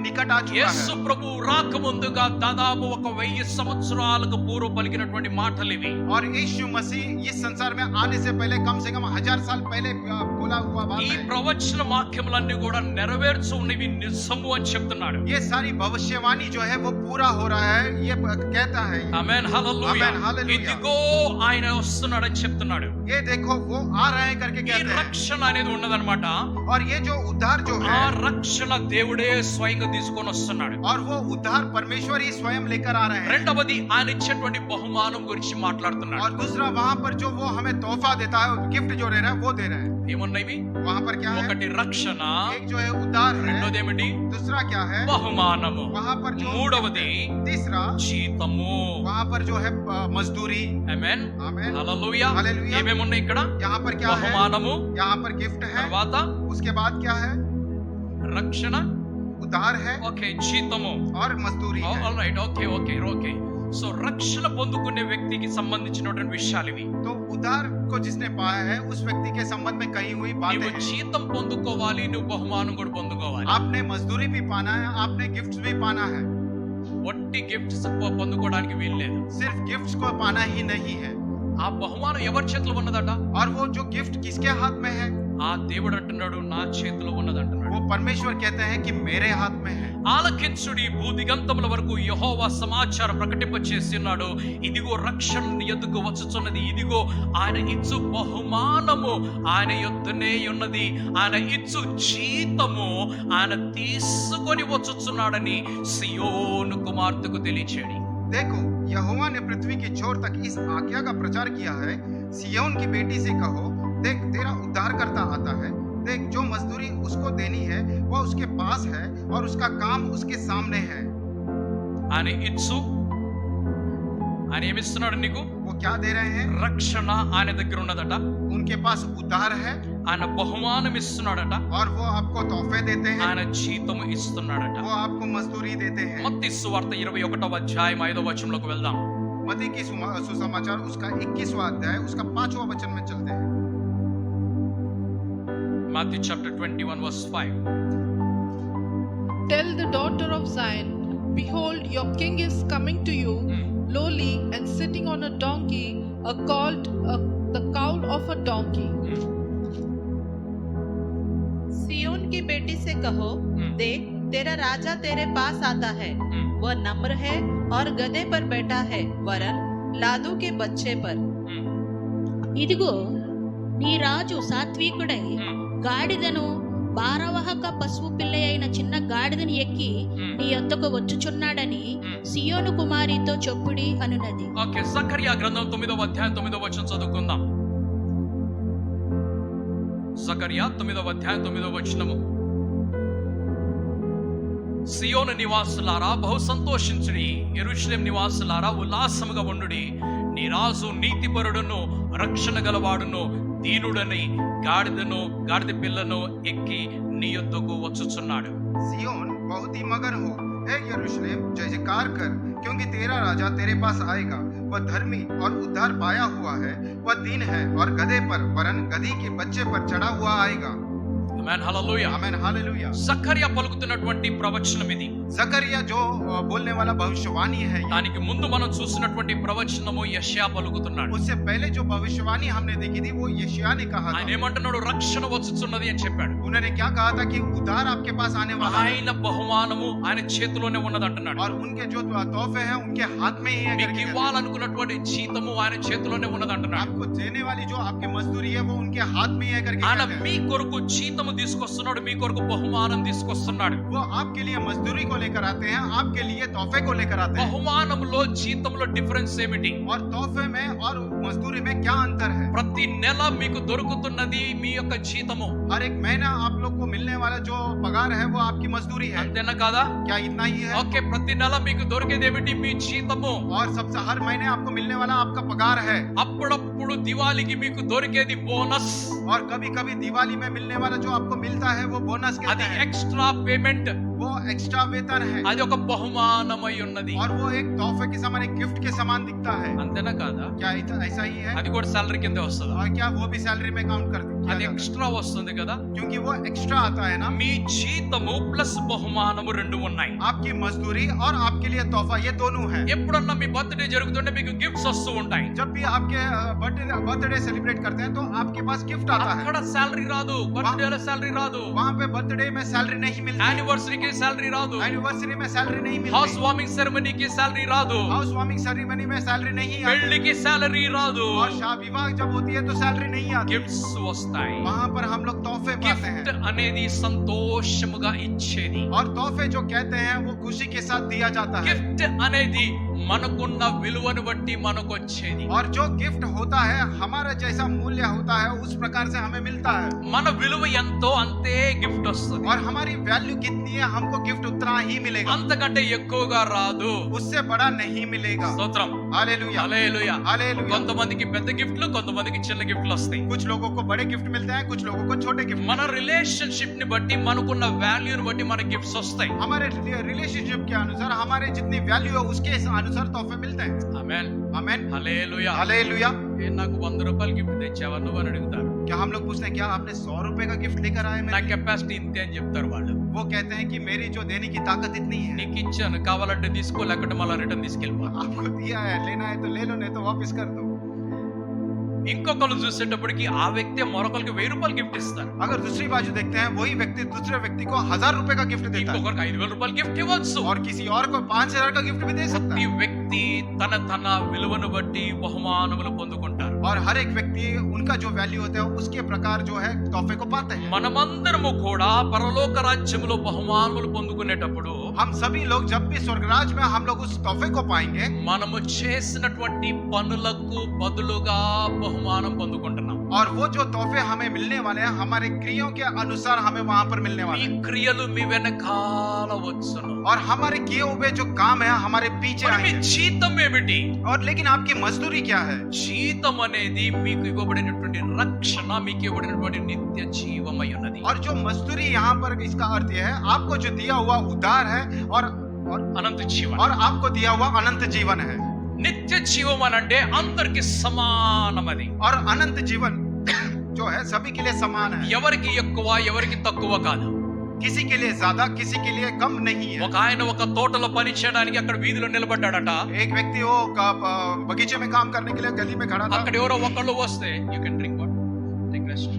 निकट आ चुका యేసు है. ప్రభు రాకముందుగా దాదాపు 1000 సంవత్సరాలకు పూర్వం పలికినటువంటి మాటలు ఇవి. और यीशु मसीह इस संसार में आने से पहले कम 1000 साल पहले बोला हुआ बात ఈ है. ప్రవచన వాక్యములన్నీ కూడా నెరవేర్చు ఉన్నవి నిజము అని చెప్తున్నాడు. ये सारी भविष्यवाणी जो है वो पूरा हो रहा है ये कहता है. ఆమేన్, హల్లెలూయా. ఆమేన్, హల్లెలూయా. ఇదిగో ఆయన వస్తున్నాడని చెప్తున్నాడు. ये देखो वो आ रहे हैं करके ఈ कहते हैं. రక్షణ అనేది ఉన్నదన్నమాట. और ये जो उद्धार जो ఆ है రక్షణ దేవుడే స్వయంగా తీసుకొని వస్తున్నాడు. और वो उद्धार परमेश्वर ही स्वयं लेकर आ रहे हैं. రెండవది ఆయన ఇచ్చేటువంటి బహుమానం గురించి మాట్లాడుతున్నాడు. और दूसरा वहां पर जो वो हमें तोहफा देता है गिफ्ट जो दे रहा है वो दे रहे हैं. ఏమన్నా ఏమున్నాయి? वहां पर क्या है? ఒకటి రక్షణ, एक जो है उद्धार है, రెండోది ఏమిటి? दूसरा क्या है? బహుమానము, वहां पर जो మూడవది तीसरा జీతము. वहां पर जो है मजदूरी. ఆమేన్, आमीन. హల్లెలూయా. హల్లెలూయా. ఏమేమి ఉన్నాయి ఇక్కడ? यहाँ पर क्या है? బహుమానము, यहाँ पर गिफ्ट है, తర్వాత उसके बाद क्या है? రక్షణ, उद्धार है ఓకే, జీతము. और मजदूरी है. Alright, okay okay okay. So రక్షణ పొందుకునే వ్యక్తికి సంబంధించినటువంటి విషయాలు ఇవి. तो उद्धार को जिसने पाया है उस व्यक्ति के संबंध में कही हुई बातें నువ్వు हैं. జీతం పొందుకోవాలి, నువ్వు బహుమానం కూడా పొందుకోవాలి. आपने मजदूरी भी पाना है, आपने गिफ्ट्स भी पाना है. వట్టి గిఫ్ట్స్ పొందుకోవడానికి వీల్లేదు. सिर्फ गिफ्ट्स को पाना ही नहीं है. ఆ బహుమానం ఎవరి చేతిలో ఉన్నదట? और वो जो गिफ्ट किसके हाथ में है? ఆ దేవుడు అంటున్నాడు నా చేతిలో ఉన్నదంటున్నాడు. वो परमेश्वर कहते हैं कि मेरे हाथ में है. ఆలకించుడి, భూదిగంతముల వరకు యెహోవా సమాచారం ప్రకటింపచేసి ఉన్నాడు. ఇదిగో రక్షణ నీ యొద్దకు వచ్చుచున్నది, ఇదిగో ఆయన ఇచ్చు బహుమానము ఆయన యొద్దనే ఉన్నది, ఆయన ఇచ్చు జీతము ఆయన తీసుకొని వచ్చుచున్నాడని సియోను కుమార్తెకు తెలియచేయడి. देखो, यहोवा ने पृथ्वी की छोर तक इस आज्ञा का प्रचार किया है. सिय्योन की बेटी से कहो, देख तेरा उद्धार करता आता है. देख जो मजदूरी उसको देनी है वह उसके पास है और उसका काम उसके सामने है. ఆయన ఇచ్చు, ఆయన ఏమిస్తున్నాడు నీకు? वो क्या दे रहे हैं? రక్షణ ఆయన దగ్గర ఉన్నదట, उनके पास उद्धार है ఆయన బహుమానం ఇస్తున్నాడట, और वो आपको तोहफे देते हैं, ఆయన జీతము ఇస్తున్నాడట. वो आपको मजदूरी देते हैं. మత్తయి సువార్త 21వ అధ్యాయం 5వ వచనంలోకి వెళ్దాం. मत्ती की सुसमाचार उसका 21वां अध्याय उसका 5वां वचन में चलते हैं. Matthew chapter 21 verse 5. Tell the daughter of Zion, behold, your king is coming to you, lowly and sitting on a donkey, the cowl of a donkey. सियोन की बेटी से कहो, देख तेरा राजा तेरे पास आता है, वह नम्र है और गधे पर बैठा है, वरन लादू के बच्चे पर. ఇదిగో నీ రాజు సాత్వికుడై గాడిదను భారవాహక పశువు పిల్ల అయిన చిన్న గాడిదని ఎక్కి నీ యొద్దకు వచ్చుచున్నాడని సియోను కుమారితో చెప్పుడి అనునది. ఓకే, జకర్యా గ్రంథం 9వ అధ్యాయం 9వ వచనం చదువుకుందాం. జకర్యా 9వ అధ్యాయం 9వ వచనము. సియోను నివాసులారా బహు సంతోషించుడి, యెరూషలేం నివాసులారా ఉల్లాసముగా ఉండుడి. నీ రాజు నీతిపరుడును రక్షణ గలవాడును దీనుడని గాడిద పిల్లను ఎక్కి నీ యొద్దకు వచ్చుచున్నాడు. सियोन बहुत ही मगन हो, हे यरूशलेम जय जयकार कर, क्योंकि तेरा राजा तेरे पास आएगा. वह धर्मी और उद्धार पाया हुआ है, वह दीन है और गधे पर वरन गधी के बच्चे पर चढ़ा हुआ आएगा. ఆమేన్, హల్లెలూయా. Amen hallelujah. జకర్యా పలుకుతున్నటువంటి ప్రవచనం ఇది. जकरिया जो बोलने वाला भविष्यवाणी है, దానికి ముందు మనం చూసినటువంటి ప్రవచనము యెషయా పలుకుతున్నాడు. उससे पहले जो भविष्यवाणी हमने देखी थी वो यशायाह ने कहा ఆయన था. ఏమంటున్నాడు? రక్షణ వచ్చుచున్నది అని చెప్పాడు. उन्होंने क्या कहा था कि उद्धार आपके पास आने वाला है ఆయన బహుమానము ఆయన చేతిలోనే ఉన్నది అంటున్నాడు. और उनके जो तोहफे हैं उनके हाथ में ही है మీకు करके कहते हैं. ఇవ్వాలనుకున్నటువంటి జీతము ఆయన చేతిలోనే ఉన్నది అంటున్నాడు. आपको देने वाली जो आपकी मजदूरी है वो उनके हाथ में ही है करके ఆయన कहते మీ हैं. కొరకు జీతము తీసుకొస్తున్నాడు, మీ కొరకు బహుమానం తీసుకొస్తున్నాడు. वो आपके लिए मजदूरी को लेकर आते हैं, आपके लिए तोहफे को लेकर आते हैं. బహుమానంలో జీతంలో డిఫరెన్స్ ఏమిటి? और तोहफे में और मजदूरी में क्या अंतर है? ప్రతి నెల మీకు దొరుకుతున్నది మీ యొక్క జీతము, हर एक महीना आप लोग को मिलने वाला जो पगार है वो आपकी मजदूरी है. అంతేనా కాదా? क्या इतना ही है? ఓకే, ప్రతి నెల మీకు దొరికేది ఏమిటి? మీ జీతము. और सबसे हर महीने आपको मिलने वाला आपका पगार है. అప్పుడప్పుడు దివాళీకి మీకు దొరికేది బోనస్, और कभी कभी दिवाली में मिलने वाला जो आपको मिलता है वो बोनस कहते అది हैं. ఎక్స్ట్రా పేమెంట్, वो एक्स्ट्रा वेतन है అది ఒక బహుమానమై ఉన్నది. और वो एक तोहफे के समान, एक गिफ्ट के समान दिखता है. అంతేనా కాదా? क्या ऐसा ही है? అది కూడా సాలరీ కింద వస్తుందా? और क्या वो भी सैलरी में काउंट कर అది दिया जाता है? ఎక్స్ట్రా వస్తుంది కదా. क्योंकि वो एक्स्ट्रा आता है ना. మీ జీతము ప్లస్ బహుమానము రెండు ఉన్నాయి. आपकी मजदूरी और आपके लिए तोहफा ये दोनों है. ఎప్పుడన్నా మీ బర్త్డే జరుగుతుంటే మీకు గిఫ్ట్స్ వస్తూ ఉంటాయి. जब भी आपके बर्थडे सेलिब्रेट करते हैं तो आपके पास गिफ्ट आता है. అక్కడ శాలరీ రాదు, బర్త్డేలో శాలరీ రాదు, वहाँ पे बर्थडे में सैलरी नहीं मिलती, యానివర్సరీకి శాలరీ రాదు, एनिवर्सरी में सैलरी नहीं హౌస్ मिलती, వార్మింగ్ సెరమనీకి శాలరీ రాదు, हाउस वार्मिंग सेरेमनी में सैलरी नहीं आती, పెళ్లికి శాలరీ రాదు. और विवाह जब होती है तो सैलरी नहीं आती. గిఫ్ట్స్ వస్తాయి. वहाँ पर हम लोग तोहफे पाते గిఫ్ట్ हैं. అనేది సంతోషముగా ఇచ్చేది. और तोहफे जो कहते हैं वो खुशी के साथ दिया जाता है. గిఫ్ట్ అనేది మనకున్న విలువను బట్టి మనకు వచ్చేది. और जो गिफ्ट होता है हमारा जैसा मूल्य होता है उस प्रकार से हमें मिलता है, మన విలువ ఎంతో అంతే గిఫ్ట్ వస్తుంది. और हमारी वैल्यू कितनी है हमको गिफ्ट उतना ही मिलेगा, అంతకంటే ఎక్కువగా రాదు. उससे बड़ा नहीं मिलेगा. స్తోత్రం. Hallelujah hallelujah. हालेलुया. కొంతమందికి పెద్ద గిఫ్ట్లు, కొంతమందికి చిన్న గిఫ్ట్లు వస్తాయి. कुछ लोगों को बड़े गिफ्ट मिलते हैं, कुछ लोगों को छोटे गिफ्ट. మన రిలేషన్షిప్ ని బట్టి మనకున్న వాల్యూని బట్టి మన గిఫ్ట్స్ వస్తాయి. हमारे रिलेशनशिप के अनुसार हमारे जितनी वैल्यू है उसके अनुसार तोहफे मिलते हैं. ఆమేన్. आमेन. హల్లెలూయా. हालेलुया. ఏ నాకు 100 రూపాయలు గిఫ్ట్ తెచ్చావా నువ్వు అని అడుగుతారు. क्या हम लोग पूछते हैं क्या आपने 100 रुपए का गिफ्ट लेकर आए? నా కెపాసిటీ ఇంతే అని చెప్తారు వాళ్ళు. वो कहते हैं कि मेरी जो देने की ताकत इतनी है. నీకు ఇచ్చాను, కావాలంటే తీసుకో, లేకుంటే మళ్ళీ రిటర్న్ తీసుకెళ్ళిపో. आपको दिया है, लेना है तो ले लो, नहीं तो वापस कर दो. ఇంకొకరు చూసేటప్పటికి ఆ వ్యక్తి మరొకరికి 1000 రూపాయలు గిఫ్ట్ ఇస్తారు. अगर दूसरी बाजू देखते हैं वही व्यक्ति दूसरे व्यक्ति को 1000 रुपए का गिफ्ट देता है, ఇంకొకరికి 5000 రూపాయలు గిఫ్ట్ ఇవ్వచ్చు. और किसी और को 5000 का गिफ्ट भी दे सकता ప్రతి है. వ్యక్తి తన విలువను బట్టి బహుమానములు పొందుకుంటారు. और हर एक व्यक्ति उनका जो वैल्यू होता है उसके प्रकार जो है तोहफे को पाते हैं. మనమందరము కూడా పరలోక రాజ్యములో బహుమానములు పొందుకునేటప్పుడు हम सभी लोग जब भी स्वर्गराज में हम लोग उस तोहफे को पाएंगे, మనము చేసినటువంటి పనులకు బదులుగా బహుమానం పొందుకుంటున్నాం. और वो जो तोहफे हमें मिलने वाले हैं हमारे क्रियों के अनुसार हमें वहां पर मिलने మీ वाले हैं. క్రియలు మీ వెనకాల వచ్చును. और हमारे किए हुए जो काम है हमारे पीछे మరి మీ आएंगे. జీతం ఏమిటి? और लेकिन आपकी मजदूरी क्या है? జీతం అనేది మీకు ఇవ్వబడినటువంటి రక్షణ, మీకు ఇవ్వబడినటువంటి నిత్య జీవమై ఉన్నది. और जो मजदूरी यहाँ पर इसका अर्थ यह है आपको जो दिया हुआ उद्धार है और అనంత జీవం. आपको दिया हुआ अनंत जीवन है. నిత్య జీవం అని అంటే అందరికి సమానమది. और अनंत जीवन जो है सभी के लिए समान है, ఎవరికి ఎక్కువ ఎవరికి తక్కువ కాదు. किसी के लिए ज्यादा किसी के लिए कम नहीं है. ఒక ఆయన ఒక తోటలో పని చేయడానికి అక్కడ వీధిలో నిలబడ్డాడట. एक व्यक्ति वो बगीचे में काम करने के लिए गली में खड़ा था. అక్కడ ఎవరో ఒకళ్ళు వస్తే you can drink water, take rest.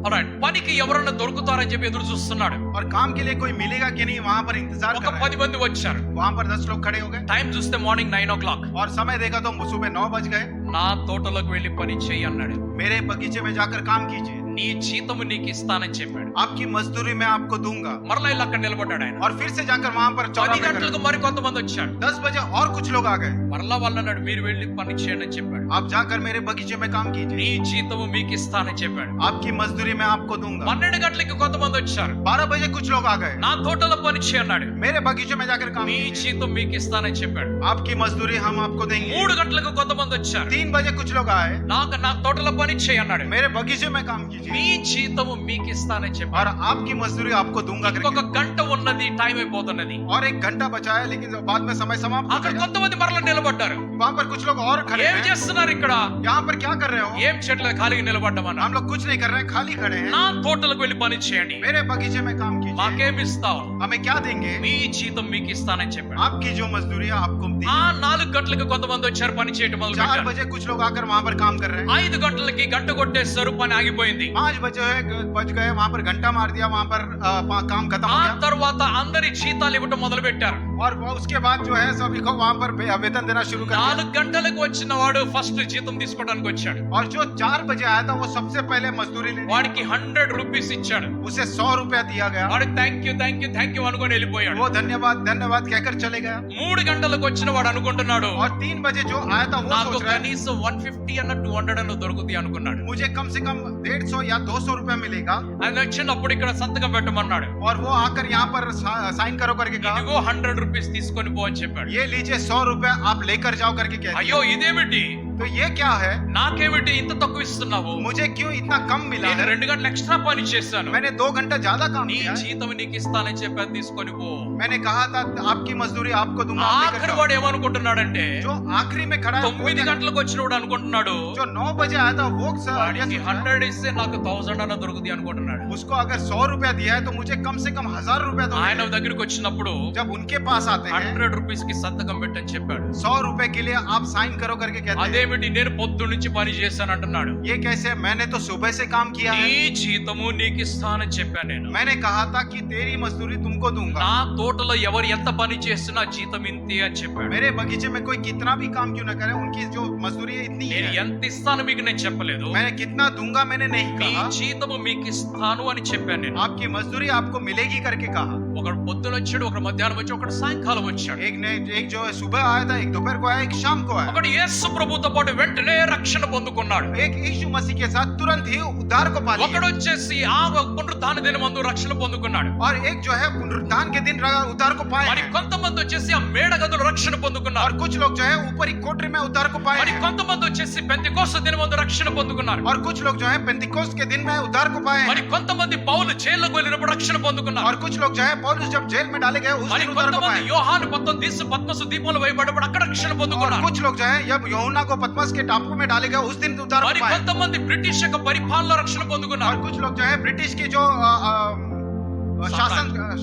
Alright, పనికి ఎవరన్నా దొరుకుతారని చెప్పి ఎదురు చూస్తున్నాడు. और काम के लिए कोई मिलेगा कि नहीं वहां पर इंतजार ఒక कर रहा 10 మంది వచ్చారు. है. वहां पर 10 लोग खड़े हो गए. టైం చూస్తే మార్నింగ్ 9 o'clock. और समय देखा तो सुबह 9 बज गए. నా తోటలోకి వెళ్ళి పని చెయ్యి అన్నాడు. मेरे बगीचे में जाकर काम कीजिए, నీ జీతము నీకు ఇస్తానని చెప్పాడు. आपकी मजदूरी मैं आपको दूंगा. మరలా ఇలా అక్కడ నిలబడ్డాడు ఆయన. और फिर से जाकर वहां पर 10 चौराहे గంటలకు మరి కొంతమంది వచ్చాడు. 10 बजे और कुछ लोग आ गए. మరలా వాళ్ళు అన్నాడు, మీరు వెళ్ళి పని చేయండి అని చెప్పాడు. आप जाकर मेरे बगीचे में काम कीजिए, నీ జీతము మీకు ఇస్తానని చెప్పాడు. आपकी मजदूरी मैं आपको दूंगा. 12 గంటలకి కొంతమంది వచ్చారు. 12 बजे कुछ लोग आ गए. నా తోటలో పని చేయి అన్నాడు. मेरे बगीचे में जाकर काम నీ कीजिए, జీతం మీకు ఇస్తానని చెప్పాడు. आपकी मजदूरी हम आपको देंगे. 3 గంటలకు కొంతమంది వచ్చారు. 3 बजे कुछ लोग आए. నా తోటలో పని చేయి అన్నాడు. मेरे बगीचे में काम कीजिए మీ జీతము మీకు ఇస్తానని और చెప్పాడు. आपकी मजदूरी आपको दूंगा ఇంకొక करके. గంట ఉన్నది, టైం అయిపోతున్నది. और 1 घंटा बचा है लेकिन बाद में समय समाप्त हो అక్కడ गया. కొంతమంది మరలా నిలబడ్డారు. वहां पर कुछ लोग और खड़े ఏం हैं. చేస్తున్నారు ఇక్కడ? यहाँ पर क्या कर रहे हो? ఏం చేయట్లేదు, ఖాళీగా నిలబడ్డామన్నా. हम लोग कुछ नहीं कर रहे हैं, खाली खड़े हैं. నా తోటలకు వెళ్ళి పని చేయండి. मेरे बगीचे में काम कीजिए, మాకేమి ఇస్తావు? हमें क्या देंगे? మీ జీతం మీకు ఇస్తానని చెప్పాడు. आपकी जो मजदूरी है आपको देंगे. ఆ 4 గంటలకు కొంతమంది వచ్చారు, పని చేయటం మొదలు 4 పెట్టారు. बजे कुछ लोग आकर वहां पर काम कर रहे हैं. 5 గంటలకి గంట కొట్టేస్తారు, పని ఆగిపోయింది. 5 बज गए वहां पर घंटा मार दिया, वहां पर काम खत्म ఆ हो गया. తర్వాత అందరి జీతాలు ఇవ్వటం మొదలు పెట్టారు. और उसके बाद जो है सभी को वहां पर वेतन देना शुरू कर दिया. 4 గంటలకు వచ్చిన వాడు ఫస్ట్ జీతం తీసుకోవడానికి వచ్చాడు. और जो 4 बजे आया था वो सबसे पहले मजदूरी लेने, వాడికి 100 రూపీస్ ఇచ్చాడు. उसे 100 रुपया दिया गया. వాడు థ్యాంక్ యూ అనుకొని వెళ్ళిపోయాడు. वो धन्यवाद कहकर चले गया. 3 గంటలకు వచ్చిన వాడు అనుకుంటున్నాడు, और 3 बजे जो आया था वो నాకు सोच रहा है కనీసం 150 అన్న 200 అన్న దొరుకుతాయి అనుకున్నాడు. मुझे कम से कम 150 या 200 रुपया मिलेगा. ఆయన వచ్చినప్పుడు ఇక్కడ సంతకం పెట్టమన్నాడు. और वो आकर यहाँ पर साइन करो करके कहा, ఇదిగో 100 రూపీస్ తీసుకొని పో అని చెప్పాడు. ये लीजिए 100 रुपया आप लेकर जाओ करके कहते. అయ్యో ఇదేమిటి, तो ये क्या है? నాకేమిటి ఇంత తక్కువ ఇస్తున్నావు? मुझे क्यों इतना कम मिला నేను है? 2 గంటలు ఎక్స్ట్రా పని చేశాను. मैंने 2 घंटा ज्यादा काम నీ किया है. జీతం నీకు ఇస్తానని చెప్పాను, తీసుకొని పో. मैंने कहा था आपकी मजदूरी आपको दूंगा, आप लेकर ఆఖరి जाओ. వాడు ఏమనుకుంటున్నాడంటే, जो आखिरी में खड़ा है वो 9 గంటలకు వచ్చినవాడు అనుకుంటున్నాడు, जो 9 बजे आया था वो వాడికి 100 ఇస్తే నాకు 1000 అన్న దొరుకుతుంది అనుకుంటున్నాడు. उसको अगर 100 रुपया दिया है तो मुझे कम से कम 1000 रुपया दो. ఆయన దగ్గరికి వచ్చినప్పుడు जब उनके पास पास आते हैं 100 రూపీస్ కి సంతకం పెట్టని చెప్పాడు. 100 रुपए के लिए आप साइन करो करके कहते हैं అదేమిటి నేను పొద్దు నుంచి పని చేశాను అంటున్నాడు. ये कैसे मैंने तो सुबह से काम किया నీ है జీతము నీకు ఇస్తానని చెప్పాను నేను. मैंने कहा था कि तेरी मजदूरी तुमको दूंगा నా తోటలో ఎవరు ఎంత పని చేసినా జీతం ఇంతే అని చెప్పాడు. मेरे बगीचे में कोई कितना भी काम क्यों ना करे उनकी जो मजदूरी है इतनी నేను है ఎంత ఇస్తాను మీకు నేను చెప్పలేదు. मैंने कितना दूंगा मैंने नहीं మీ कहा జీతము మీకు ఇస్తాను అని చెప్పాను నేను. आपकी मजदूरी आपको मिलेगी करके कहा ఒకడు పొద్దున వచ్చాడు, ఒకడు మధ్యాహ్నం వచ్చాడు, ఒకడు సాయంకాలం వచ్చాడు. एक जो है सुबह आया था एक दोपहर को आया एक शाम को आया ఒకడు యేసు ప్రభుతో పాటు వెంటనే రక్షణ పొందుకున్నాడు. एक यीशु मसीह के साथ तुरंत ही उद्धार को पा लिया ఒకడు వచ్చేసి ఆ పునరుద్ధాన దినమందు రక్షణ పొందుకున్నాడు. और एक जो है पुनरुत्थान के दिन उद्धार को पाए మరి हैं। కొంతమంది వచ్చేసి ఆ మేడ గదులు రక్షణ పొందుకున్నారు. और कुछ लोग जो है ऊपर ही कोठरी में उद्धार को पाए మరి हैं। కొంతమంది వచ్చేసి పెంతెకోస్తు దినమందు రక్షణ పొందుకున్నారు. और कुछ लोग जो है पेंतिकोस्त के दिन में उद्धार को पाए మరి हैं। కొంతమంది పౌలు జైలుకు వెళ్ళినప్పుడు రక్షణ పొందుకున్నారు. और कुछ लोग जो है पौलुस जब जेल में डाले गए उस మరి दिन उद्धार को కొంతమంది पाए। యోహాను పద్మసు దీపంలో వేయబడ్డప్పుడు అక్కడ రక్షణ और పొందుకున్నారు. कुछ लोग जो है जब यूहन्ना को पतमस के टापू में डाले गए उस दिन उद्धार మరి को पाए। కొంతమంది బ్రిటిష్ యొక్క పరిపాలన రక్షణ और పొందుకున్నారు. कुछ लोग जो है ब्रिटिश की जो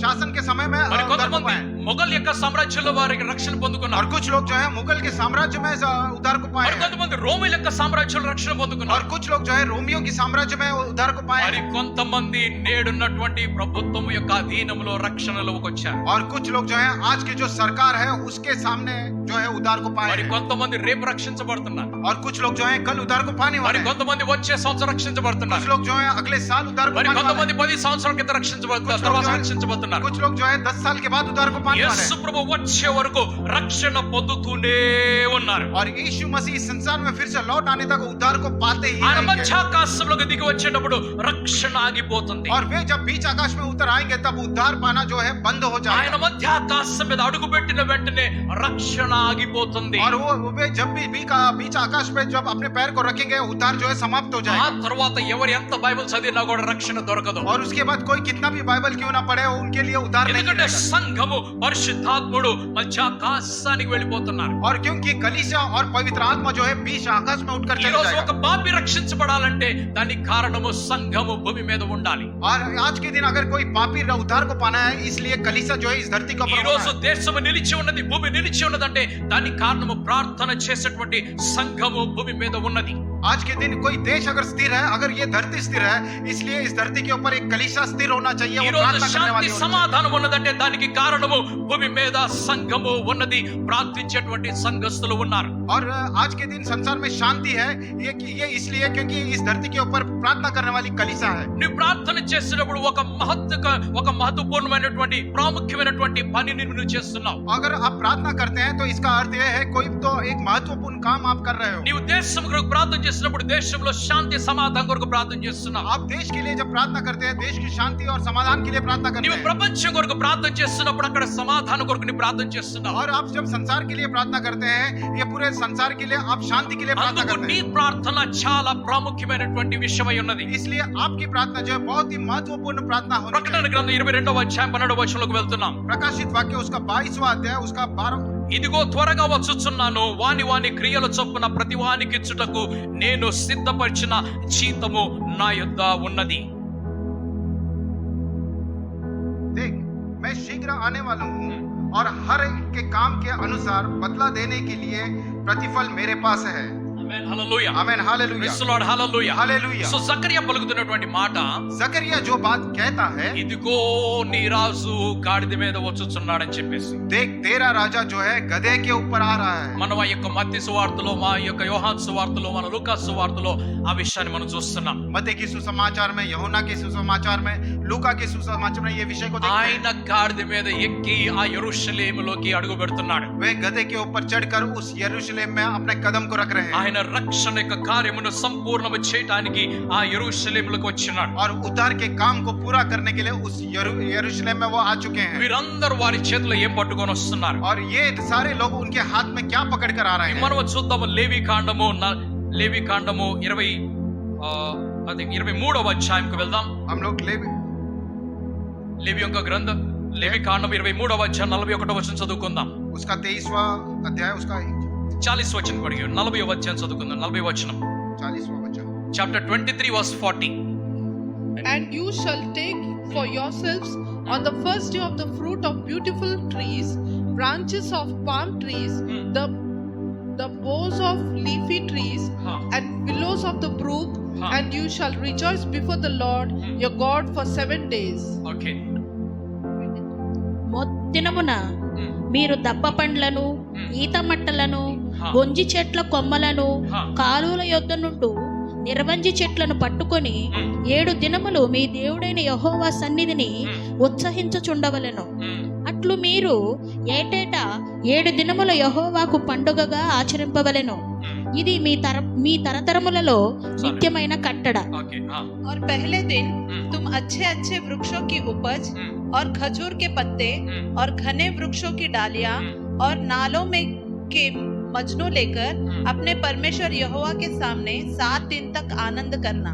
शासन के समय में మరి उद्धार को కొంతమంది पाए। మొఘల్ యొక్క సామ్రాజ్యంలో వారికి రక్షణ और పొందుకున్నారు. कुछ लोग जो है मुगल के साम्राज्य में उद्धार को पाए మరి हैं। కొంతమంది రోమిల యొక్క సామ్రాజ్యంలో రక్షణ और పొందుకున్నారు. कुछ लोग जो है रोमियो की साम्राज्य में उद्धार को पाए మరి हैं। కొంతమంది నేడున్నటువంటి ప్రభుత్వం యొక్క అధీనంలో రక్షణలోకి వచ్చారు. और कुछ लोग जो है आज की जो सरकार है उसके सामने जो है उद्धार को पाए మరి हैं। కొంతమంది రేపు రక్షించబడుతున్నారు. और कुछ लोग जो है कल उद्धार को पाने మరి वाले हैं। కొంతమంది వచ్చే సంవత్సరం कुछ రక్షించబడుతున్నారు. लोग जो है अगले साल उद्धार को మరి पाने वाले కొంతమంది हैं। 10 సంవత్సరాల క్రితం రక్షించబడుతున్నారు, कुछ తర్వాత लोग जो है- రక్షించబడుతున్నారు. कुछ लोग जो है 10 साल के बाद उद्धार को पाने वाले యేసు हैं। ప్రభు వచ్చే వరకు రక్షణ పొందుతూనే ఉన్నారు. और यीशु मसीह इस संसार में फिर से लौट आने तक उद्धार को पाते ही ఆయన रहेंगे। మధ్యాకాశంలోకి దిగి వచ్చేటప్పుడు రక్షణ ఆగిపోతుంది. और वे जब बीच आकाश में उतर आएंगे तब उद्धार पाना जो है बंद हो ఆయన जाएगा। మధ్యాకాశం మీద అడుగుపెట్టిన వెంటనే రక్షణ ఆగిపోతుంది. और वो वे जब भी बीच आकाश पे जब अपने पैर को रखेंगे उद्धार जो है समाप्त हो ఆ जाएगा। తర్వాత ఎవరు ఎంత బైబిల్ చదివినా కూడా రక్షణ దొరకదు. और उसके बाद कोई कितना भी बाइबल क्यों ना पढ़े उनके लिए उद्धार नहीं ఎందుకంటే रहेगा। సంఘము పరిశుద్ధాత్ముడు మధ్యాకాశానికి వెళ్ళిపోతున్నారు. और क्योंकि कलीसिया और पवित्र आत्मा जो है बीच आकाश में उठकर ఈ चले రోజు जाएगा। ఒక పాపి రక్షించబడాలంటే దానికి కారణము సంఘము భూమి మీద ఉండాలి. और आज के दिन अगर कोई पापी उद्धार को पाना है इसलिए कलीसिया जो है इस धरती का ఈ రోజు దేశము నిలిచి ఉన్నది, భూమి నిలిచి ఉన్నదంటే దానికి కారణము ప్రార్థన చేసేటువంటి సంఘము భూమి మీద ఉన్నది. आज के दिन कोई देश अगर स्थिर है अगर ये धरती स्थिर है इसलिए इस धरती के ऊपर एक कलीसिया स्थिर होना चाहिए। ఈ वो రోజు प्रार्थना करने శాంతి वाली होनी चाहिए। సమాధానం ఉన్నదంటే దానికి కారణము భూమి మీద సంఘము ఉన్నది, ప్రార్థించేటువంటి సంఘస్థులు ఉన్నారు. और आज के दिन संसार में शांति है ये इसलिए क्योंकि इस धरती के ऊपर प्रार्थना करने वाली कलीसिया है। నువ్వు ప్రార్థన చేసినప్పుడు ఒక మహత్వపూర్ణమైనటువంటి ప్రాముఖ్యమైనటువంటి పనిని నువ్వు చేస్తున్నావు. अगर आप प्रार्थना करते हैं तो इसका अर्थ यह है कोई तो एक महत्वपूर्ण काम आप कर रहे हो। నీవు దేశం కొరకు ప్రార్థన చేసినప్పుడు దేశంలో శాంతి సమాధానం కొరకు ప్రార్థన చేస్తున్నావు. आप देश के लिए जब प्रार्थना करते हैं देश की शांति और समाधान के लिए प्रार्थना करते నీవు हैं। ప్రపంచం కొరకు ప్రార్థన చేస్తున్నప్పుడు అక్కడ సమాధానం కొరకు నీ ప్రార్థన చేస్తున్నావు. और आप जब संसार के लिए प्रार्थना करते हैं ये पूरे संसार के लिए आप शांति के लिए प्रार्थना అందుకు करते నీ हैं। ప్రార్థన చాలా ప్రాముఖ్యమైనటువంటి విషయమై ఉన్నది. इसलिए आपकी प्रार्थना जो है बहुत ही महत्वपूर्ण प्रार्थना होनी ప్రకటన चाहिए। గ్రంథం 22వ అధ్యాయం 12వ వచనంలోకి వెళ్తున్నాం. प्रकाशित वाक्य उसका 22वां अध्याय उसका 12 ఇదిగో త్వరగా వచ్చుచున్నాను, వాని క్రియల చొప్పున ప్రతి వానికి ఇచ్చుటకు నేను సిద్ధపరిచిన జీతము నా యొద్ద ఉన్నది. देख मैं शीघ्र आने वाला हूँ और हर एक के काम के अनुसार बदला देने के लिए प्रतिफल मेरे पास है। Amen, hallelujah. Amen hallelujah praise the Lord, hallelujah. Hallelujah. So Zechariah పలుకుతున్నటువంటి మాట, जकरिया जो बात कहता है ఇదిగో నీ రాజు గాడిద మీద వచ్చుచున్నాడని చెప్పేసి देख तेरा राजा जो है गधे के ऊपर आ रहा है। మనం ఆ యొక్క మత్తయి సువార్తలో, మా యొక్క యోహాను సువార్తలో, మన లూకా సువార్తలో ఆ విషయాన్ని మనం చూస్తున్నాం. मत्ती की सुसमाचार में यूहन्ना के सुसमाचार में लूका के सुसमाचार में ये विषय को देखते हैं। ఆయన గాడిద మీద ఎక్కి ఆ యెరూషలేములోకి అడుగు పెడుతున్నాడు. वे गधे के ऊपर चढ़कर उस यरूशलेम में अपने कदम को रख रहे हैं ఆయన రక్షణ యొక్క కార్యమును సంపూర్ణము చేయడానికి ఆ యెరూషలేములోకి వచ్చినాడు. और उद्धार के काम को पूरा करने के लिए उस यरूशलेम में वो आ चुके हैं। వీరందరూ వారి చేతిలో ఏం పట్టుకొని వస్తున్నారు? और ये सारे लोग उनके हाथ में क्या पकड़ कर आ रहे हैं? మనం చూద్దాము లేవి కాండము 23వ అధ్యాయంకి వెళ్దాం. हम लोग లేవి యొక్క గ్రంథం లేవి కాండం 23వ అధ్యాయం 41వ వచనం చదువుకుందాం. उसका 23वां अध्याय उसका 40 వచనం పడిగి 40వ అధ్యాయం చదువుకుందాం. 40వ వచనం, 40वां वचन। Chapter 23 verse 40. And you shall take for yourselves on the first day of the fruit of beautiful trees branches of palm trees, the boughs of leafy trees, and willows of the brook, and you shall rejoice before the Lord your God for 7 days. Okay. దినమున మీరు దప్ప పండ్లను, ఈత మట్టలను, గొంజి చెట్ల కొమ్మలను, కాలువల యొద్ద నుండు నిర్వంజి చెట్లను పట్టుకొని 7 దినములు మీ దేవుడైన యెహోవా సన్నిధిని ఉత్సహించుచుండవలెను. అట్లు మీరు ఏటేటా 7 దినముల యెహోవాకు పండుగగా ఆచరింపవలెను. ఇది మీ తరతరములలో నిత్యమైన కట్టడ. और पहले दिन तुम अच्छे अच्छे वृक्षों की उपज और खजूर के पत्ते और घने वृक्षों की डालियां और नालों में के मजनू लेकर अपने परमेश्वर यहोवा के सामने 7 दिन तक आनंद करना.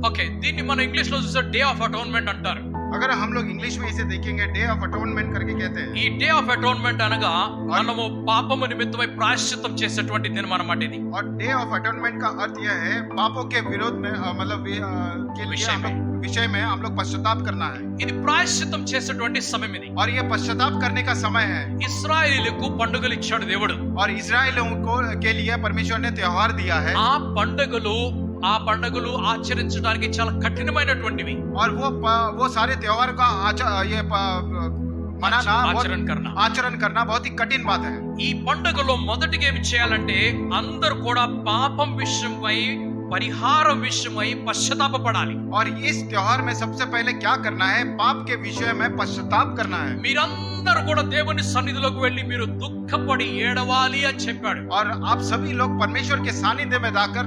ఓకే, దీన్ని మన ఇంగ్లీష్ లో చూస్తే డే ఆఫ్ అటోన్మెంట్ అంటారు. अगर हम लोग इंग्लिश में इसे देखेंगे डे ऑफ अटोनमेंट करके कहते हैं. ఈ డే ఆఫ్ అటోన్మెంట్ అనగా మనము పాపము నిమిత్తమై ప్రాయశ్చిత్తం చేసేటువంటి దినం అన్నమాట ఇది. और डे ऑफ अटोनमेंट का अर्थ यह है पापों के विरोध में मतलब के लिए विषय में हम लोग पश्चाताप करना है. ఇది ప్రాయశ్చిత్తం చేసేటువంటి సమయం ఇది. और ये पश्चाताप करने का समय है. ఇశ్రాయేలీయులకు పండుగలు ఇచ్చాడు దేవుడు. और इजराइलियों को के लिए परमेश्वर ने त्योहार दिया है. ఆ పండుగలు ఆచరించడానికి చాలా కఠినమైనటువంటివి. और वो सारे त्योहार का मनाना आचरण करना बहुत ही कठिन बात है. ఈ పండుగలో మొదటిగా ఏమి చేయాలంటే అందరూ కూడా పాపం విషయమై పరిహారం విషయమై పశ్చాత్తాపపడాలి. और इस त्योहार में सबसे पहले क्या करना है? पाप के विषय में पश्चाताप करना है. మీరందరూ కూడా దేవుని సన్నిధిలోకి వెళ్ళి మీరు దుఃఖపడి ఏడవాలి అని చెప్పాడు. और आप सभी लोग परमेश्वर के सानिध्य में जाकर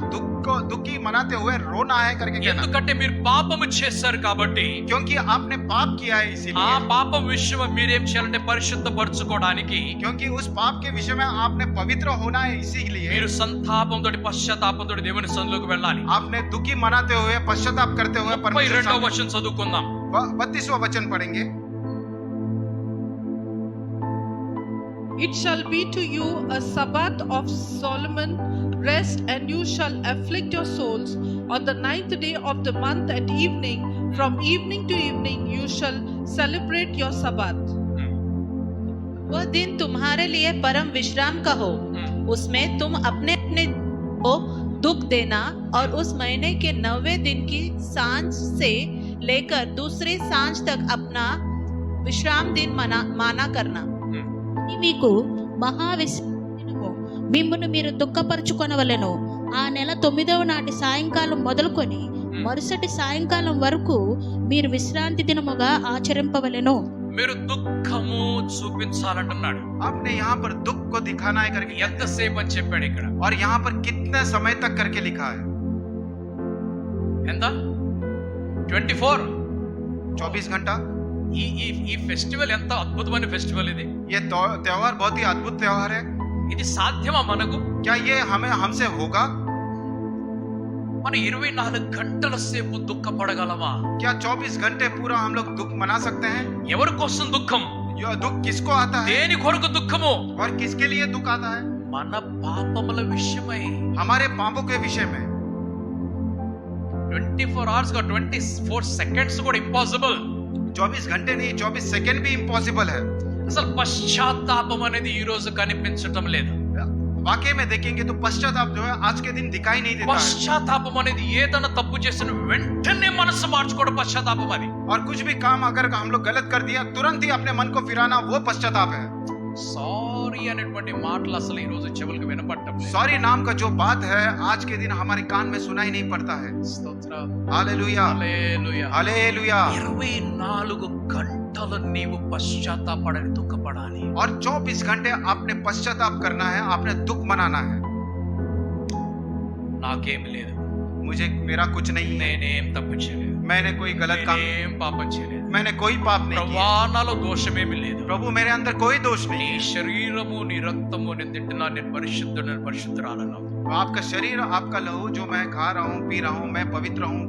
दुखी मनाते हुए रोना है करके कहना. ఎందుకంటే మీరు పాపము చేశారు కాబట్టి, क्योंकि आपने पाप किया है इसीलिए. ఆ పాపం విషయం మీరేం చేయాలంటే పరిశుద్ధపరచుకోవడానికి क्योंकि उस पाप के विषय में आपने पवित्र होना है इसीलिए మీరు సంతాపంతో పశ్చాత్తాపంతో దేవుని సన్నిధిలోకి వెళ్ళాలి. आपने दुखी मनाते हुए पश्चाताप करते हुए 32వ వచనం చదువుకుందాం. 32वां वचन पढ़ेंगे. It shall be to you a Sabbath of Solomon rest, and you shall afflict your souls. On the 9th day of the month at evening, from evening to evening, you shall celebrate your Sabbath. वह दिन तुम्हारे लिए परम विश्राम का हो. उसमें तुम अपने अपने को दुख देना और उस महीने के 9वें दिन की सांझ से लेकर दूसरी सांझ तक अपना विश्राम दिन माना करना. ఇది మీకు మహావిశ్రామము. మిమ్మును మీరు దుఃఖపరచుకొనవలెను. ఆ నెల 9వ నాటి సాయంకాలం మొదలుకొని మరుసటి సాయంకాలం వరకు మీరు విశ్రాంతి దినముగా ఆచరింపవలెను. మీరు దుఃఖము చూపించాలంటున్నాడు. आपने यहाँ पर दुख को दिखाना है करके ఎంతసేపు అని చెప్పాడు ఇక్కడ. और यहाँ पर कितने समय तक करके लिखा है? ఎంత? 24 घंटा. ఈ ఫెస్టివల్ ఎంత అద్భుతమైన ఫెస్టివల్ ఇది. ये त्योहार बहुत ही अद्भुत त्योहार है. ఇది సాధ్యమా మనకు? क्या ये हमसे होगा? మన 24 గంటల సేపు దుఃఖపడగలమా? क्या 24 घंटे पूरा हम लोग दुख मना सकते हैं? ఎవరి కోసం దుఃఖం? यह दुख किसको आता है? దేని కొరకు దుఃఖము? और किसके लिए दुख आता है? మన పాపముల విషయమై. हमारे पापों के विषय में. 24 hours का 24 seconds కూడా ఇంపాసిబుల్. 24 घंटे नहीं, 24 सेकंड भी इम्पॉसिबल है. అసలు పశ్చాత్తాపం అనేది ఈ రోజు కనిపించటం లేదు. वाकई में देखेंगे तो पश्चाताप जो है आज के दिन दिखाई नहीं देता है. పశ్చాత్తాపం అనేది ఏదైనా తప్పు చేసిన వెంటనే మనసు మార్చుకోవడం పశ్చాత్తాపం అది. और कुछ भी काम अगर हम लोग गलत कर दिया तुरंत ही अपने मन को फिराना वो पश्चाताप है. సారీ అనేటువంటి మాటలు అసలు ఈ రోజు చెవులకు వినపడటం లేదు. सॉरी नाम का जो बात है आज के दिन हमारे कान में सुनाई नहीं पड़ता है. స్తోత్రం. Hallelujah hallelujah. हालेलुया. 24 గంటలు నీవు పశ్చాత్తాపడాలి, దుఃఖపడాలి. और 24 घंटे आपने पश्चाताप करना है, आपने दुख मनाना है. నాకేం లేదు, मुझे मेरा कुछ नहीं है, నేనేం తప్పు చేయలేదు, मैंने कोई गलत काम, నేనేం పాపం చేయలేదు, मैंने कोई पाप नहीं किया. ప్రభువా నాలో దోషమేమీ లేదు. प्रभु मेरे अंदर कोई दोष నీ नहीं. శరీరము నీ రక్తము నేను తింటున్నా, నేను పరిశుద్ధురాలను. आपका शरीर आपका लहू जो मैं खा रहा हूँ पी रहा हूँ मैं पवित्र हूँ.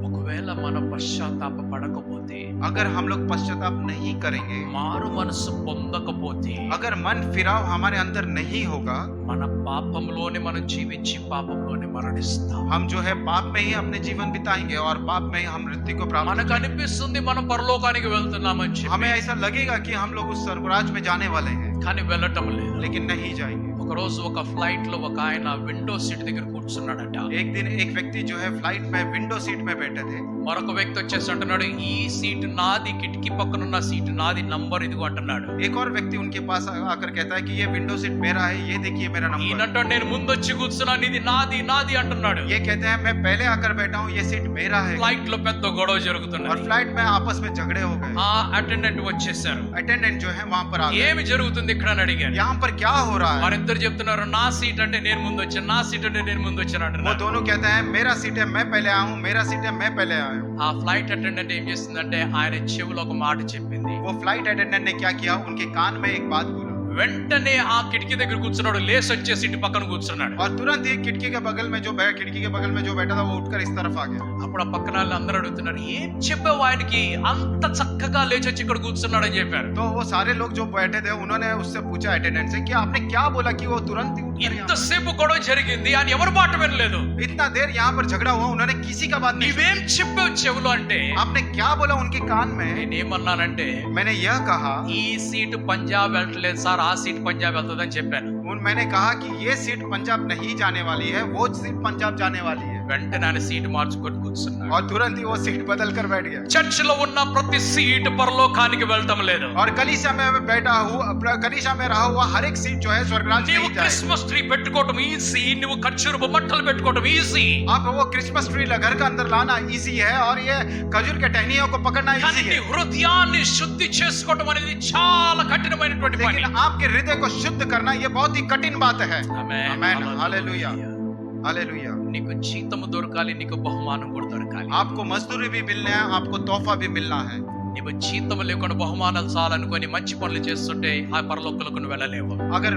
ఒకవేళ మనం పశ్చాత్తాప పడకపోతే अगर हम लोग पश्चाताप नहीं करेंगे, మారు మనసు పొందకపోతే, अगर मन फिराव हमारे अंदर नहीं होगा, మన పాపంలోనే మనం జీవించి పాపంలోనే మరణిస్తాం. हम जो है पाप में ही अपने जीवन बिताएंगे और पाप में ही हम मृत्यु को प्राप्त మనకు करेंगे। అనిపిస్తుంది మనం పరలోకానికి వెళ్తున్నామని చెప్పి, हमें ऐसा लगेगा कि हम लोग उस स्वर्गराज में जाने वाले हैं, కానీ వెళ్ళటం లేదు. लेकिन नहीं जाएंगे। ఒక రోజు ఒక ఫ్లైట్ లో ఒక ఆయన విండో సీట్ దగ్గర కూర్చున్నాడట. एक दिन एक व्यक्ति जो है फ्लाइट में विंडो सीट में बैठे थे। మరొక వ్యక్తి వచ్చేసి అంటున్నాడు, ఈ సీట్ నాది, కిటికీ పక్కన ఉన్న సీట్ నాది, నంబర్ ఇదిగో అంటున్నాడు. एक और व्यक्ति उनके पास आकर कहता है कि ये विंडो सीट मेरा है, ये देखिए मेरा नंबर। ఈయనంటాడు, నేను ముందు వచ్చి కూర్చున్నాను, ఇది నాది నాది అంటున్నాడు. ये कहते हैं मैं पहले आकर बैठा हूँ, ये सीट मेरा है। ఫ్లైట్ లో పెద్ద గొడవ और జరుగుతున్నది. फ्लाइट में आपस में झगड़े हो गए। ఆ అటెండెంట్ వచ్చేసారు. अटेंडेंट जो है वहां पर आ गए। ఏమి జరుగుతుంది ఇక్కడ అని అడిగారు. यहाँ पर क्या हो रहा है? వారిద్దరు చెప్తున్నారు, నా సీట్ అంటే నేను ముందు వచ్చాను, నా సీట్ అంటే నేను ముందు వచ్చాను वो అంటున్నారు. दोनों कहते हैं मेरा सीट है मैं पहले आया हूँ, मेरा सीट है मैं पहले आया हूँ। ఆ ఫ్లైట్ అటెండెంట్ ఏం చేసిందంటే ఆయన చెవిలో ఒక మాట చెప్పింది. वो फ्लाइट अटेंडेंट ने क्या किया, उनके कान में एक बात बोला వెంటనే ఆ కిటికీ దగ్గర కూర్చున్నాడు, లేసి వచ్చేసి ఇంటి పక్కన కూర్చున్నాడు. और तुरंत ही खिड़की के बगल में जो बैठा था वो उठकर इस तरफ आ गया। అప్పుడు ఆ పక్కన వాళ్ళు అందరూ అడుగుతున్నారు, ఏం చెప్పావు ఆయనకి, అంత చక్కగా లేచి వచ్చి ఇక్కడ కూర్చున్నాడు అని చెప్పారు. तो वो सारे लोग जो बैठे थे उन्होंने उससे पूछा अटेंडेंट से कि आपने क्या बोला कि वो तुरंत ही उठकर यहाँ- ఇంతసేపు గొడవ జరిగింది, ఆయన ఎవరు మాట వినలేదు. इतना देर यहाँ पर झगड़ा हुआ, उन्होंने किसी का बात नहीं నీవేం చెప్పావు చెవులో అంటే, सुनी। आपने क्या बोला उनके कान में? నేనేమన్నానంటే, मैंने यह कहा, ఈ సీట్ పంజాబ్ వెళ్ళట్లేదు సార్, ఆ సీట్ పంజాబ్ వెళ్తుందని చెప్పాను. मैंने कहा कि ये सीट पंजाब नहीं जाने वाली है, वो सीट पंजाब जाने वाली है। వెంటనే ఆయన సీట్ మార్చుకొని కూర్చున్నాడు. और तुरंत ही वो सीट बदल कर बैठ गया। చర్చిలో ఉన్న ప్రతి సీట్ పరలోకానికి వెళ్ళటం లేదు. और कलीसिया में कलीसिया में रहा हुआ हर एक सीट जो है स्वर्गराज నీవు नहीं जाएगा। క్రిస్మస్ ట్రీ పెట్టుకోవటం ఈజీ, నువ్వు ఖర్జూరపు బట్టలు పెట్టుకోవటం ఈజీ, आप वो क्रिसमस ट्री घर का अंदर लाना इजी है और ये खजूर के टहनियों को पकड़ना కానీ इजी నీ है। హృదయాన్ని శుద్ధి చేసుకోవటం అనేది చాలా కఠినమైనటువంటి పని. लेकिन आपके हृदय को शुद्ध करना ये बहुत ही कठिन बात है। ఆమేన్. आमेन। Hallelujah hallelujah. నీకు జీతము దొరకాలి, నీకు బహుమానం కూడా దొరకాలి. आपको मजदूरी भी मिलना है, आपको तोहफा भी मिलना है। నీవు జీతం లేకుండా బహుమానాలు చాలనుకొని మంచి పనులు చేస్తుంటే ఆ పరలోకలకు నువ్వు వెళ్ళలేవు. अगर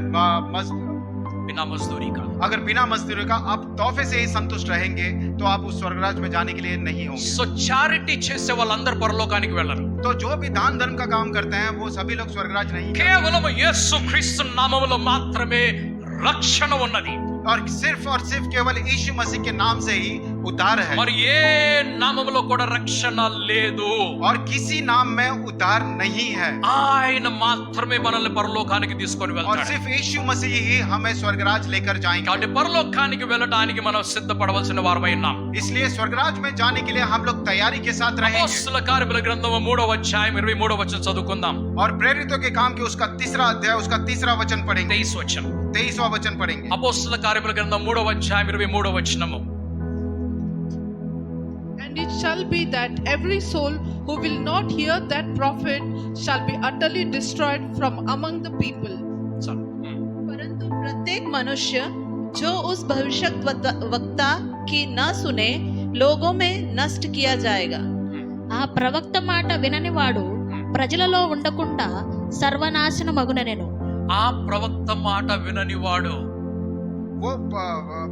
బినా మజ్దూరీగా, अगर बिना मजदूरी का आप तोहफे से ही संतुष्ट रहेंगे तो आप उस स्वर्गराज में जाने के लिए नहीं होंगे। సో చారిటీ చేసే వాళ్ళందరూ పరలోకానికి వెళ్ళరు. तो जो भी दान धर्म का काम करते हैं वो सभी लोग स्वर्गराज नहीं करते। కేవలం యేసు క్రీస్తు నామములో మాత్రమే రక్షణ ఉన్నది. और सिर्फ केवल यीशु मसीह के नाम से ही उद्धार है। మరి ఏ నామములో కూడా రక్షణ లేదు. और किसी नाम में उद्धार नहीं है। ఆయన మాత్రమే మనల్ని పరలోకానికి తీసుకొని और వెళ్తాడు. सिर्फ यीशु मसीह ही हमें स्वर्गराज लेकर जाएंगे। కాబట్టి పరలోకానికి వెళ్ళడానికి మనం సిద్ధపడవలసిన వారమై ఉన్నాం. इसलिए स्वर्गराज में जाने के लिए हम लोग तैयारी के साथ रहेंगे। అపోస్తల కార్యముల గ్రంథము 3వ అధ్యాయం 23వ వచనం చదువుకుందాం. और प्रेरितों के काम के उसका तीसरा अध्याय उसका तीसरा वचन पढ़ेंगे, 23వ వచనం. 23वां वचन पढ़ेंगे। అపోస్తల కార్యముల గ్రంథం 3వ అధ్యాయం 23వ వచనము. And it shall be that every soul who will not hear that prophet shall be utterly destroyed from among the people. చాలు. परंतु प्रत्येक मनुष्य जो उस भविष्य वक्ता की न सुने लोगों में नष्ट किया जाएगा। ఆ ప్రవక్త మాట విననివాడు ప్రజలలో ఉండకుండా సర్వనాశనమగునెను. ఆ ప్రవక్త మాట విననివాడు, वो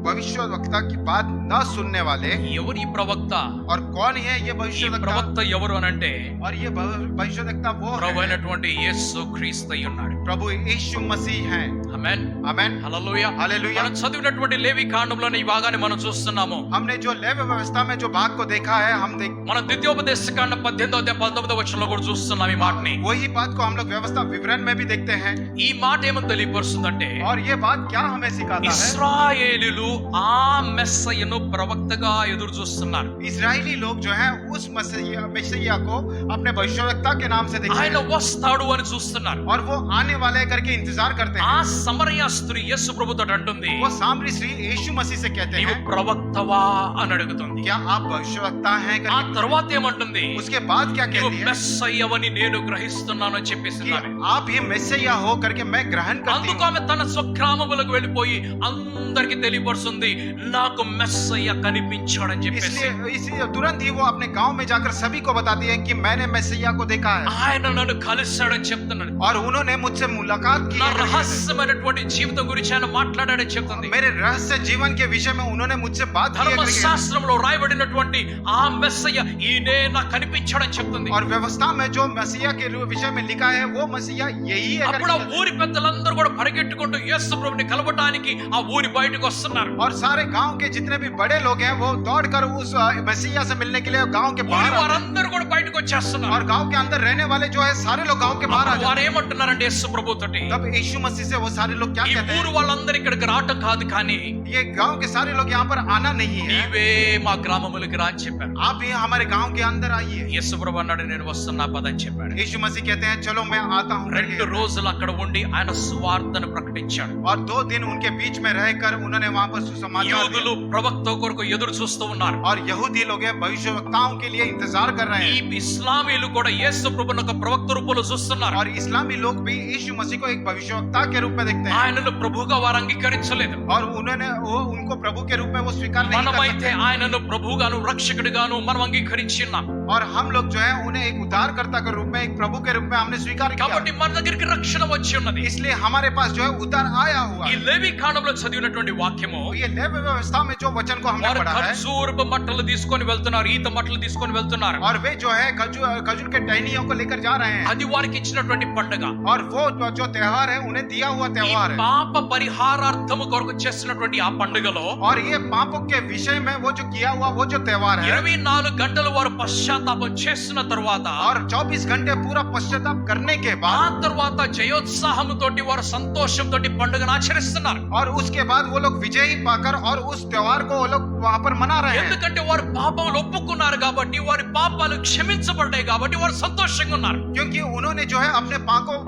भविष्य वक्ता की बात न सुनने वाले। ఎవరు ఈ ప్రవక్త? और कौन है ये ఈ भविष्य वक्ता? ప్రవక్త ఎవరు అనంటే और ये भविष्य वक्ता वो ప్రభు है అయినటువంటి యేసు క్రీస్తు అయి ఉన్నాడు. प्रभु यीशु मसीह हैं। ఆమేన్. आमेन హల్లెలూయా. हालेलुया। మనం చదివినటువంటి లేవి కాండంలోని ఈ భాగాన్ని మనం చూస్తున్నాము. हमने जो लेवी व्यवस्था में जो भाग को देखा है हम మనం ద్వితీయోపదేశ కాండం 18వ అధ్యాయం 19వ వచనంలో కూడా చూస్తున్నాం ఈ మాటని. वही बात को हम लोग व्यवस्था विवरण में भी देखते हैं। ఈ మాట ఏమని తెలియపరుస్తుందంటే, और ये बात क्या हमें सिखाता है? ఇశ్రాయేలీలు ఆ మెస్సయ్యను ప్రవక్తగా ఎదురు చూస్తున్నారు. इजरायली लोग जो हैं उस मसीहा को अपने भविष्यवक्ता के नाम से देखते ఆయన हैं వస్తాడు అని చూస్తున్నారు. और वो आने वाले करके इंतजार करते ఆ हैं। సమరయ స్త్రీ యేసు ప్రభుతో అంటుంది, वो सामरी स्त्री यीशु मसीह से कहते నీవు हैं ప్రవక్తవా అని అడుగుతుంది. क्या आप भविष्यवक्ता हैं ఆ करके। తర్వాత ఏమంటుంది, उसके बाद क्या నీవు कहती है? మెస్సయ్యవని నేను గ్రహిస్తున్నాను అని చెప్పేసి कि आप ही मैसेया हो करके मैं ग्रहण करती అందుకు हूँ। ఆమె తన స్వగ్రామములకు వెళ్ళిపోయి అందరికి తెలియపరుస్తుంది నాకు మెస్సయ్య కనిపించాడని చెప్పేసి इसलिए तुरंत ही वो अपने गांव में जाकर सभी को बताती है कि मैंने मैसिया को देखा है ఆయన నన్ను కలిశాడని చెప్తున్నాడు. और उन्होंने मुझसे मुलाकात की నా है। రహస్యమైనటువంటి జీవితం గురించి ఆయన మాట్లాడాడని చెప్తుంది. मेरे रहस्य जीवन के विषय में उन्होंने मुझसे बात की है करके। ధర్మశాస్త్రంలో రాయబడినటువంటి ఆ మెస్సయ్య ఈయనే నాకు కనిపించాడని చెప్తుంది. और व्यवस्था में जो मसीहा के विषय में लिखा है वो मसीहा यही है అప్పుడు ఆ करके। ఊరి పెద్దలందరూ కూడా పరిగెట్టుకుంటూ యేసు ప్రభుని కలవటానికి ఆ ఊరి బయటకు వస్తున్నారు. और सारे गांव के जितने भी बड़े लोग हैं वो दौड़कर उस मसीहा से मिलने के लिए गांव के ఊరి बाहर आते हैं। వారందరూ కూడా బయటకు వచ్చేస్తున్నారు. और गांव के अंदर रहने वाले जो है सारे लोग गांव के बाहर आ అప్పుడు जाते వారు ఏమంటున్నారంటే యేసు ప్రభుతోటి हैं। तब यीशु मसीह से वो सारे लोग क्या ఈ कहते ఊరు हैं, వాళ్ళందరూ ఇక్కడికి రావటం కాదు కానీ ये गांव के सारे लोग यहाँ पर आना नहीं है, నీవే మా గ్రామములకి రా అని చెప్పారు. आप भी हमारे गांव के अंदर आइए। యేసు ప్రభు అన్నాడు నేను వస్తున్నా పదని చెప్పాడు. यीशु मसीह कहते हैं चलो मैं आता हूँ 2 करके। రోజులు అక్కడ ఉండి ఆయన సువార్తను ప్రకటించాడు. और 2 दिन उनके बीच में रहकर उन्होंने वहां पर सुसमाचार యూదులు दिया। ప్రవక్త కొరకు ఎదురు చూస్తూ ఉన్నారు. और यहूदी लोग हैं भविष्यवक्ताओं के लिए इंतजार कर रहे ఈ हैं। ఇస్లామీలు కూడా యేసు ప్రభువును ఒక ప్రవక్త రూపంలో చూస్తున్నారు. और इस्लामी लोग भी यीशु मसीह को एक भविष्यवक्ता के रूप में देखते हैं। ఆయనను ప్రభువుగా వారు అంగీకరించలేదు. और उन्होंने वो उनको प्रभु के रूप में वो स्वीकार नहीं कर మనమైతే सकते। ఆయనను ప్రభువుగాను రక్షకుడిగాను మనం అంగీకరించున్నాం. और हम लोग जो है उन्हें एक उद्धारकर्ता के रूप में, एक प्रभु के रूप में हमने स्वीकार किया। కాబట్టి మన దగ్గరికి రక్షణ వచ్చి ఉన్నది. इसलिए हमारे पास जो है उद्धार आया हुआ ఈ है। లేవి కాండంలో చదివినటువంటి వాక్యము ये लेवी व्यवस्था में जो वचन को हमने వారు पढ़ा है, ఖర్జూరపు మట్టలు తీసుకొని వెళ్తున్నారు, ఈత మట్టలు తీసుకొని వెళ్తున్నారు. और वे जो है खजूर के टहनियों को लेकर जा रहे हैं। అది వారికి ఇచ్చినటువంటి పండుగ. और वो जो त्योहार है उन्हें दिया हुआ ఈ त्योहार है। పాప పరిహారార్థము కొరకు చేస్తున్నటువంటి ఆ పండుగలో और ये पापों के विषय में वो जो किया हुआ वो जो त्योहार है, 24 గంటలు వారు పశ్చాత్తాపం చేసిన తరువాత और 24 घंटे पूरा पश्चाताप करने के ఆ बाद, తరువాత జయోత్సాహంతోటి వారు సంతోషంతో పండుగను ఆచరిస్తున్నారు. और उसके बाद वो लोग विजयी पाकर और उस त्योहार को वो लोग वहां पर मना रहे हैं। ఎందుకంటే వారు పాపములు ఒప్పుకున్నారు కాబట్టి, వారి పాపాలు క్షమించబడ్డాయి కాబట్టి వారు సంతోషంగా ఉన్నారు. क्योंकि उन्होंने जो है अपने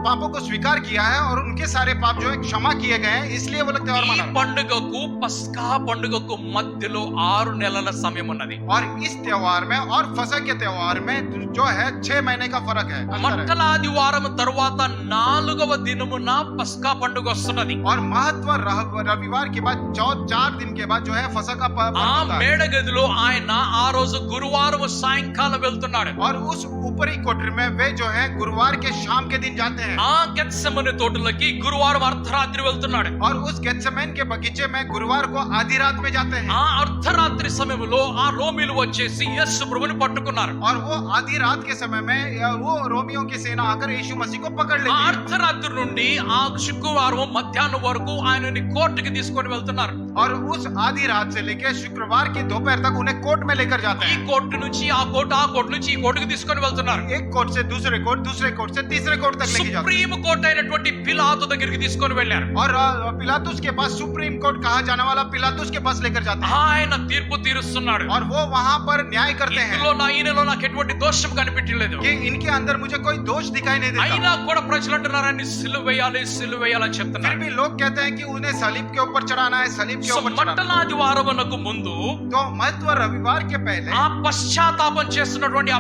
पापों को स्वीकार किया है और उनके सारे पाप जो है क्षमा किए गए हैं, इसलिए वो लोग त्योहार ఈ मना रहे हैं। పండుగకు పస్కా పండుగకు మధ్యలో 6 నెలల సమయం ఉన్నది. और इस त्योहार में और फसह के त्योहार में जो है 6 महीने का फर्क है, अंतर है। మంటల ఆదివారం తరువాత 4వ దినమున పస్కా పండుగ వస్తున్నది. और महत्व रविवार के बाद 4 दिन के बाद जो है फसह का पर्व ఆ होता है। మేడగదిలో ఆయన ఆ రోజు గురువారం సాయంకాలం వెళ్తున్నాడు. और उस ऊपरी कोठरी में वे जो है गुरुवार के शाम के दिन जाते हैं। ఆ గెత్సెమనే తోటలోకి గురువారం అర్ధరాత్రి వెళ్తున్నాడు. और उस गेत्सेमन के बगीचे में गुरुवार को आधी रात में जाते हैं। ఆ అర్ధరాత్రి సమయంలో ఆ రోమిలు వచ్చేసి యేసు ప్రభువుని పట్టుకున్నారు. और वो आधी रात के समय में वो रोमियों की सेना आकर यीशु मसीह को पकड़ ఆ लेती है। అర్ధరాత్రి నుండి ఆ శుక్రవారం మధ్యాహ్నం వరకు ఆయనని కోర్టుకి తీసుకొని వెళ్తున్నారు. और उस आधी रात से लेकर शुक्रवार की दोपहर तक उन्हें कोर्ट में लेकर जाते ఈ हैं। కోర్టు నుంచి ఆ కోర్టు, ఆ కోర్టు నుంచి ఈ కోర్టుకి తీసుకొని వెళ్తున్నారు. एक कोर्ट से दूसरे कोर्ट, दूसरे कोर्ट से तीसरे कोर्ट तक लेके जाते हैं। సుప్రీం కోర్టు అయినటువంటి పిలాతు దగ్గరికి తీసుకొని వెళ్ళారు. और पिलातुस के पास, सुप्रीम कोर्ट कहा जाने वाला पिलातुस के पास लेकर जाते हैं। ఆయన తీర్పు తీరుస్తున్నాడు. और वो वहां पर न्याय करते हैं ఇందులో ఈయనలో నాకు ఎటువంటి దోషం కనిపించలేదు. कि इनके अंदर मुझे कोई दोष दिखाई नहीं देता। అయినా కూడా ప్రజలు అంటున్నారని సిలువ వేయాలి, సిలువ వేయాలని फिर చెప్తున్నారు. भी लोग कहते हैं कि उन्हें सलीब के ऊपर चढ़ाना है, सलीब के సో ऊपर चढ़ाना है। మంటలాదివారమునకు ముందు तो महत्व रविवार के पहले ఆ పశ్చాత్తాపం చేస్తున్నటువంటి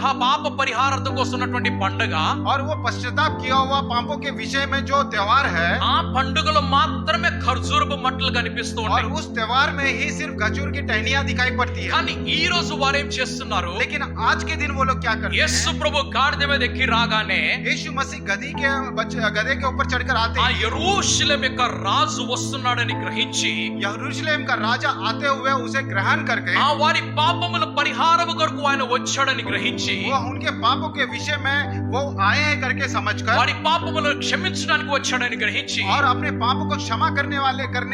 ఆ పాప పరిహారార్థం కోసం ఉన్నటువంటి పండుగ, और वो पश्चाताप किया हुआ पापों के विषय में जो त्योहार है, ఆ పండుగలో మాత్రమే ఖర్జూరపు మట్టలు కనిపిస్తూ और ఉంటాయి. उस त्योहार में ही सिर्फ खजूर की टहनियां दिखाई पड़ती है। కానీ ఈ రోజు వారు ఏం చేస్తున్నారు? लेकिन आज के दिन वो लोग क्या करते యేసు हैं? ప్రభు గాడిద మీద ఎక్కి రాగానే यीशु मसीह गधे के ऊपर चढ़कर आते ఆ हैं। యెరూషలేము యొక్క రాజు వస్తున్నాడని గ్రహించి यरूशलेम का राजा आते हुए उसे ग्रहण करके ఆ వారి పాపముల పరిహారము కొరకు ఆయన వచ్చాడని గ్రహించి वो उनके पापों के विषय में वो आए हैं करके समझकर వారి పాపములను క్షమించడానికి వచ్చాడని గ్రహించి और अपने पापों को क्षमा करने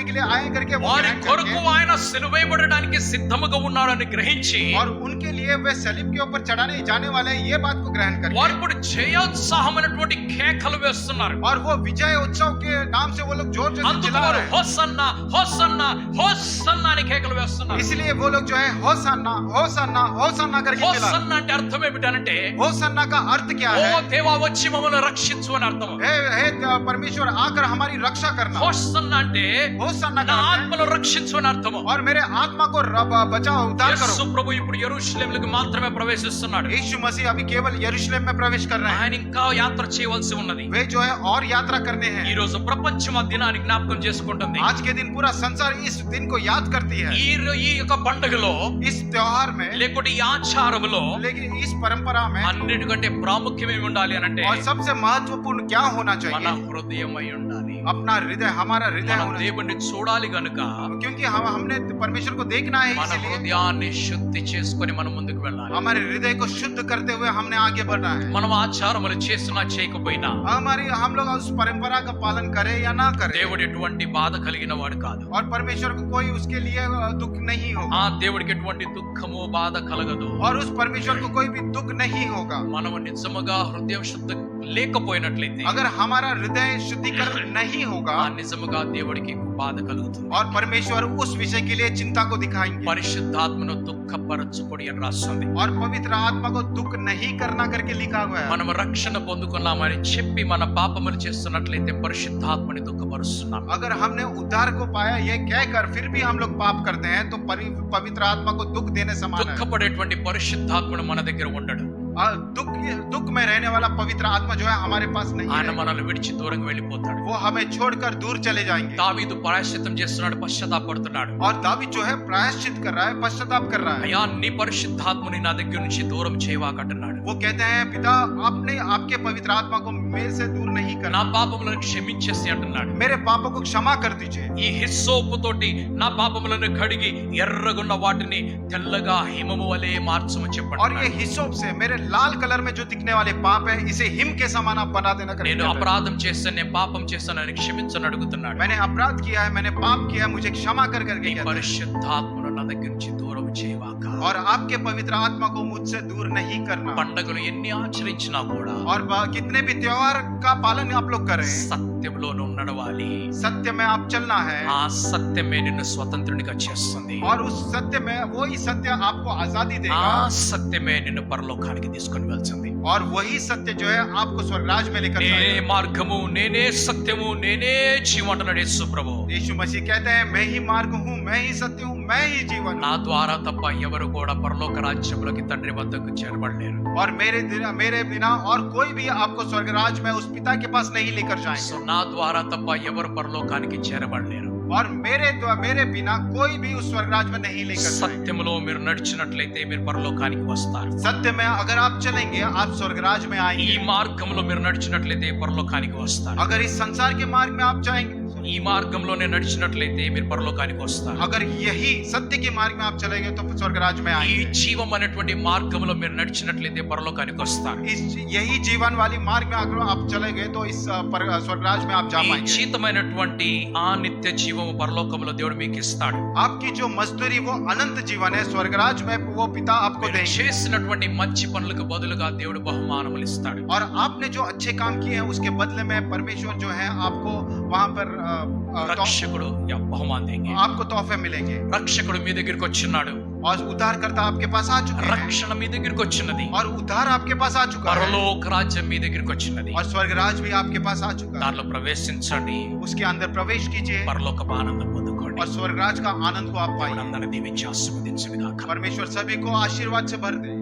के लिए आए करके वो వారి ग्रहण కొరకు करके, ఆయన సిలువేయబడడానికి సిద్ధముగా ఉన్నాడని గ్రహించి और उनके लिए वे सलीब के ऊपर चढ़ाने जाने वाले हैं, ये बात को ग्रहण करके, వారు ఇప్పుడు జయోత్సాహమైనటువంటి కేకలు వేస్తున్నారు. और वो विजय उत्सव के नाम से वो लोग जोर जोर से అందుకు चिल्ला వారు रहे हैं। హోసన్నా హోసన్నా హోసన్నా హోసన్నా అని కేకలు వేస్తున్నారు. इसलिए वो लोग जो है होसन्ना होसन्ना होसन्ना करके चिल्ला। హోసన్నా అంటే అర్థం ఏమిటంటే होसन्ना का अर्थ क्या ఓ है? దేవా వచ్చి మమ్మల్ని రక్షించు అని అర్థం. हे परमेश्वर आकर हमारी रक्षा करना। హోసన్నా అంటే होसन्ना నా का अर्थ है, ఆత్మను రక్షించు అని అర్థం. और मेरे आत्मा को बचाओ उद्धार యేసు करो। ప్రభు ఇప్పుడు యెరూషలేములకు మాత్రమే ప్రవేశిస్తున్నాడు. यीशु मसीह अभी केवल यरूशलेम में प्रवेश कर रहे हैं। ఆయన ఇంకా యాత్ర చేయవలసి ఉన్నది. वे जो है और यात्रा करने ఈ हैं। రోజు ప్రపంచం ఆ దినాన్ని జ్ఞాపకం చేసుకుంటుంది. आज के दिन पूरा संसार इस दिन को याद करती है। ఈ యొక్క పండుగలో इस त्योहार में, లేకుంటే ఈ ఆచారములో लेकिन इस परंपरा में అన్నిటికంటే ప్రాముఖ్యం ఏమి ఉండాలి అని అంటే और सबसे महत्वपूर्ण क्या होना మన चाहिए? హృదయం అయి ఉండాలి. अपना हृदय, हमारा हृदय మనం होना चाहिए। దేవుణ్ణి చూడాలి గనుక क्योंकि हमने परमेश्वर को देखना है, మన इसीलिए హృదయాన్ని శుద్ధి చేసుకొని మనం ముందుకు వెళ్ళాలి. हमारे हृदय को शुद्ध करते हुए हमने आगे बढ़ना है। మనం ఆచారములు చేసినా చేయకపోయినా हम लोग उस परंपरा का पालन करें या ना करें, దేవుడు ఎటువంటి బాధ కలిగిన వాడు కాదు. और परमेश्वर को कोई उसके लिए दुख नहीं होगा, ఆ దేవుడికి ఎటువంటి దుఃఖము బాధ కలగదు. और उस परमेश्वर को कोई भी दुख नहीं होगा। మనము నిజముగా హృదయం శుద్ధ లేకపోయినట్లయితే अगर हमारा हृदय शुद्धिकरण नहीं होगा, ఆ నిజముగా దేవుడికి బాధ కలుగుతుంది. और परमेश्वर उस विषय के लिए चिंता को दिखाएंगे, పరిశుద్ధాత్మను దుఃఖపరచుకొడి అని రాస్తుంది. और पवित्र आत्मा को दुख नहीं करना करके लिखा हुआ है। మనం రక్షణ పొందుకున్నామని చెప్పి మన పాపములు చేస్తున్నట్లయితే పరిశుద్ధాత్మని దుఃఖపరుస్తున్నాం. अगर हमने उद्धार को पाया ये कहकर फिर भी हम लोग पाप करते हैं, तो पवित्र आत्मा को दुख देने समान है। దుఃఖపడేటువంటి పరిశుద్ధాత్ముడు మన దగ్గర ఉండడు. दुख में रहने वाला पवित्र आत्मा जो है हमारे पास नहीं ఆయన है। మనల్ని విడిచి దూరంగా వెళ్ళిపోతాడు. वो हमें छोड़कर दूर चले जाएंगे। దావీదు ప్రాయశ్చిత్తం చేస్తున్నాడు, పశ్చాత్తాపడుతున్నాడు. और दावीद जो है प्रायश्चित कर रहा है, पश्चाताप कर रहा है। అయ్యా నీ పరిశుద్ధాత్ముని నా దగ్గర నుంచి దూరం చేయవాకంటున్నాడు. वो कहते हैं पिता आपने आपके पवित्र आत्मा को मेरे से दूर नहीं నా करना, పాపములను క్షమించేసి అంటున్నాడు. मेरे पापों को क्षमा कर दीजिए। ఈ హిస్సోపు తోటి నా పాపములను కడిగి ఎర్రగున్న వాటిని తెల్లగా హిమము వలె మార్చమని और చెప్పండి. ये हिस्सोप से मेरे लाल कलर में जो दिखने वाले पाप है, इसे हिम के समान आप बना देना करके నేను कहता है। అపరాధం చేశాను, నేను పాపం చేశానని క్షమించని అడుగుతున్నాడు. मैंने अपराध किया है, मैंने पाप किया है, मुझे क्षमा कर करके నీ कहता है। పరిశుద్ధాత్మను నా దగ్గర నుంచి దూరం చేయవాక. और आपके पवित्र आत्मा को मुझसे दूर नहीं करना। పండగలు ఎన్ని ఆచరించినా కూడా और कितने भी त्योहार का पालन आप लोग करें, సత్యంలోనూ నడవాలి. सत्य में आप चलना है, ఆ సత్యమే నిన్ను స్వతంత్రునిగా చేస్తుంది. और उस सत्य में वही सत्य आपको आजादी ఆ देगा, సత్యమే నిన్ను పరలోకానికి తీసుకొని వెళ్తుంది. और वही सत्य जो है आपको स्वर्गराज में लेकर నేనే जाएगा। మార్గము, నేనే సత్యము, నేనే జీవం అంటున్నాడు యేసు ప్రభు. यीशु मसीह कहते हैं मैं ही मार्ग हूँ, मैं ही सत्य हूँ, मैं ही जीवन నా हूँ, ద్వారా తప్ప ఎవరు కూడా పరలోక రాజ్యములోకి తండ్రి వద్దకు చేరబడలేరు. और मेरे बिना और कोई भी आपको स्वर्गराज में उस पिता के पास नहीं लेकर సో जाएंगे। నా ద్వారా తప్ప ఎవరు పరలోకానికి చేరబడలేరు. और मेरे बिना कोई भी उस स्वर्गराज में नहीं लेकर जाएंगे। సత్యములో మీరు నడిచినట్లయితే మీరు పరలోకానికి వస్తారు. सत्य में अगर आप चलेंगे आप स्वर्गराज में ఈ आएंगे। మార్గంలో మీరు నడిచినట్లయితే పరలోకానికి వస్తారు. अगर इस संसार के मार्ग में आप जाएंगे, ఈ మార్గంలోనే నడిచినట్లయితే మీరు పరలోకానికి వస్తారు. अगर यही सत्य के मार्ग में आप चलेंगे तो स्वर्गराज में ఈ आएंगे। జీవం అనేటువంటి మార్గంలో మీరు నడిచినట్లయితే పరలోకానికి వస్తారు. यही जीवन वाली मार्ग में अगर आप चलेंगे तो इस स्वर्गराज में आप जा ఈ पाएंगे। జీతమైనటువంటి ఆ నిత్య జీవము పరలోకంలో దేవుడు మీకు ఇస్తాడు. आपकी जो मजदूरी वो अनंत जीवन है, स्वर्गराज में वो पिता आपको మీరు देंगे। చేసినటువంటి మంచి పనులకు బదులుగా దేవుడు బహుమానములు ఇస్తాడు. और आपने जो अच्छे काम किए हैं उसके बदले में परमेश्वर जो है आपको वहां पर రక్షకుడు బహుమానం देंगे. आपको तोहफे मिलेंगे। రక్షకుడు మీ దగ్గరికి వచ్చినాడు. और उद्धारकर्ता आपके पास आ चुके हैं, రక్షణ మీ దగ్గరికి వచ్చినది. और उद्धार आपके पास आ चुका है, పరలోక రాజ్యం మీ దగ్గరికి వచ్చినది. और स्वर्गराज भी आपके पास आ चुका है। దానిలో ప్రవేశించండి, उसके अंदर प्रवेश कीजिए పరలోక ఆనందం పొందుకోండి. और स्वर्गराज का आनंद को आप దేవుడు पाइए। అందరిని దీవించి ఆశీర్వదించును గాక. परमेश्वर सभी को आशीर्वाद से भर दे।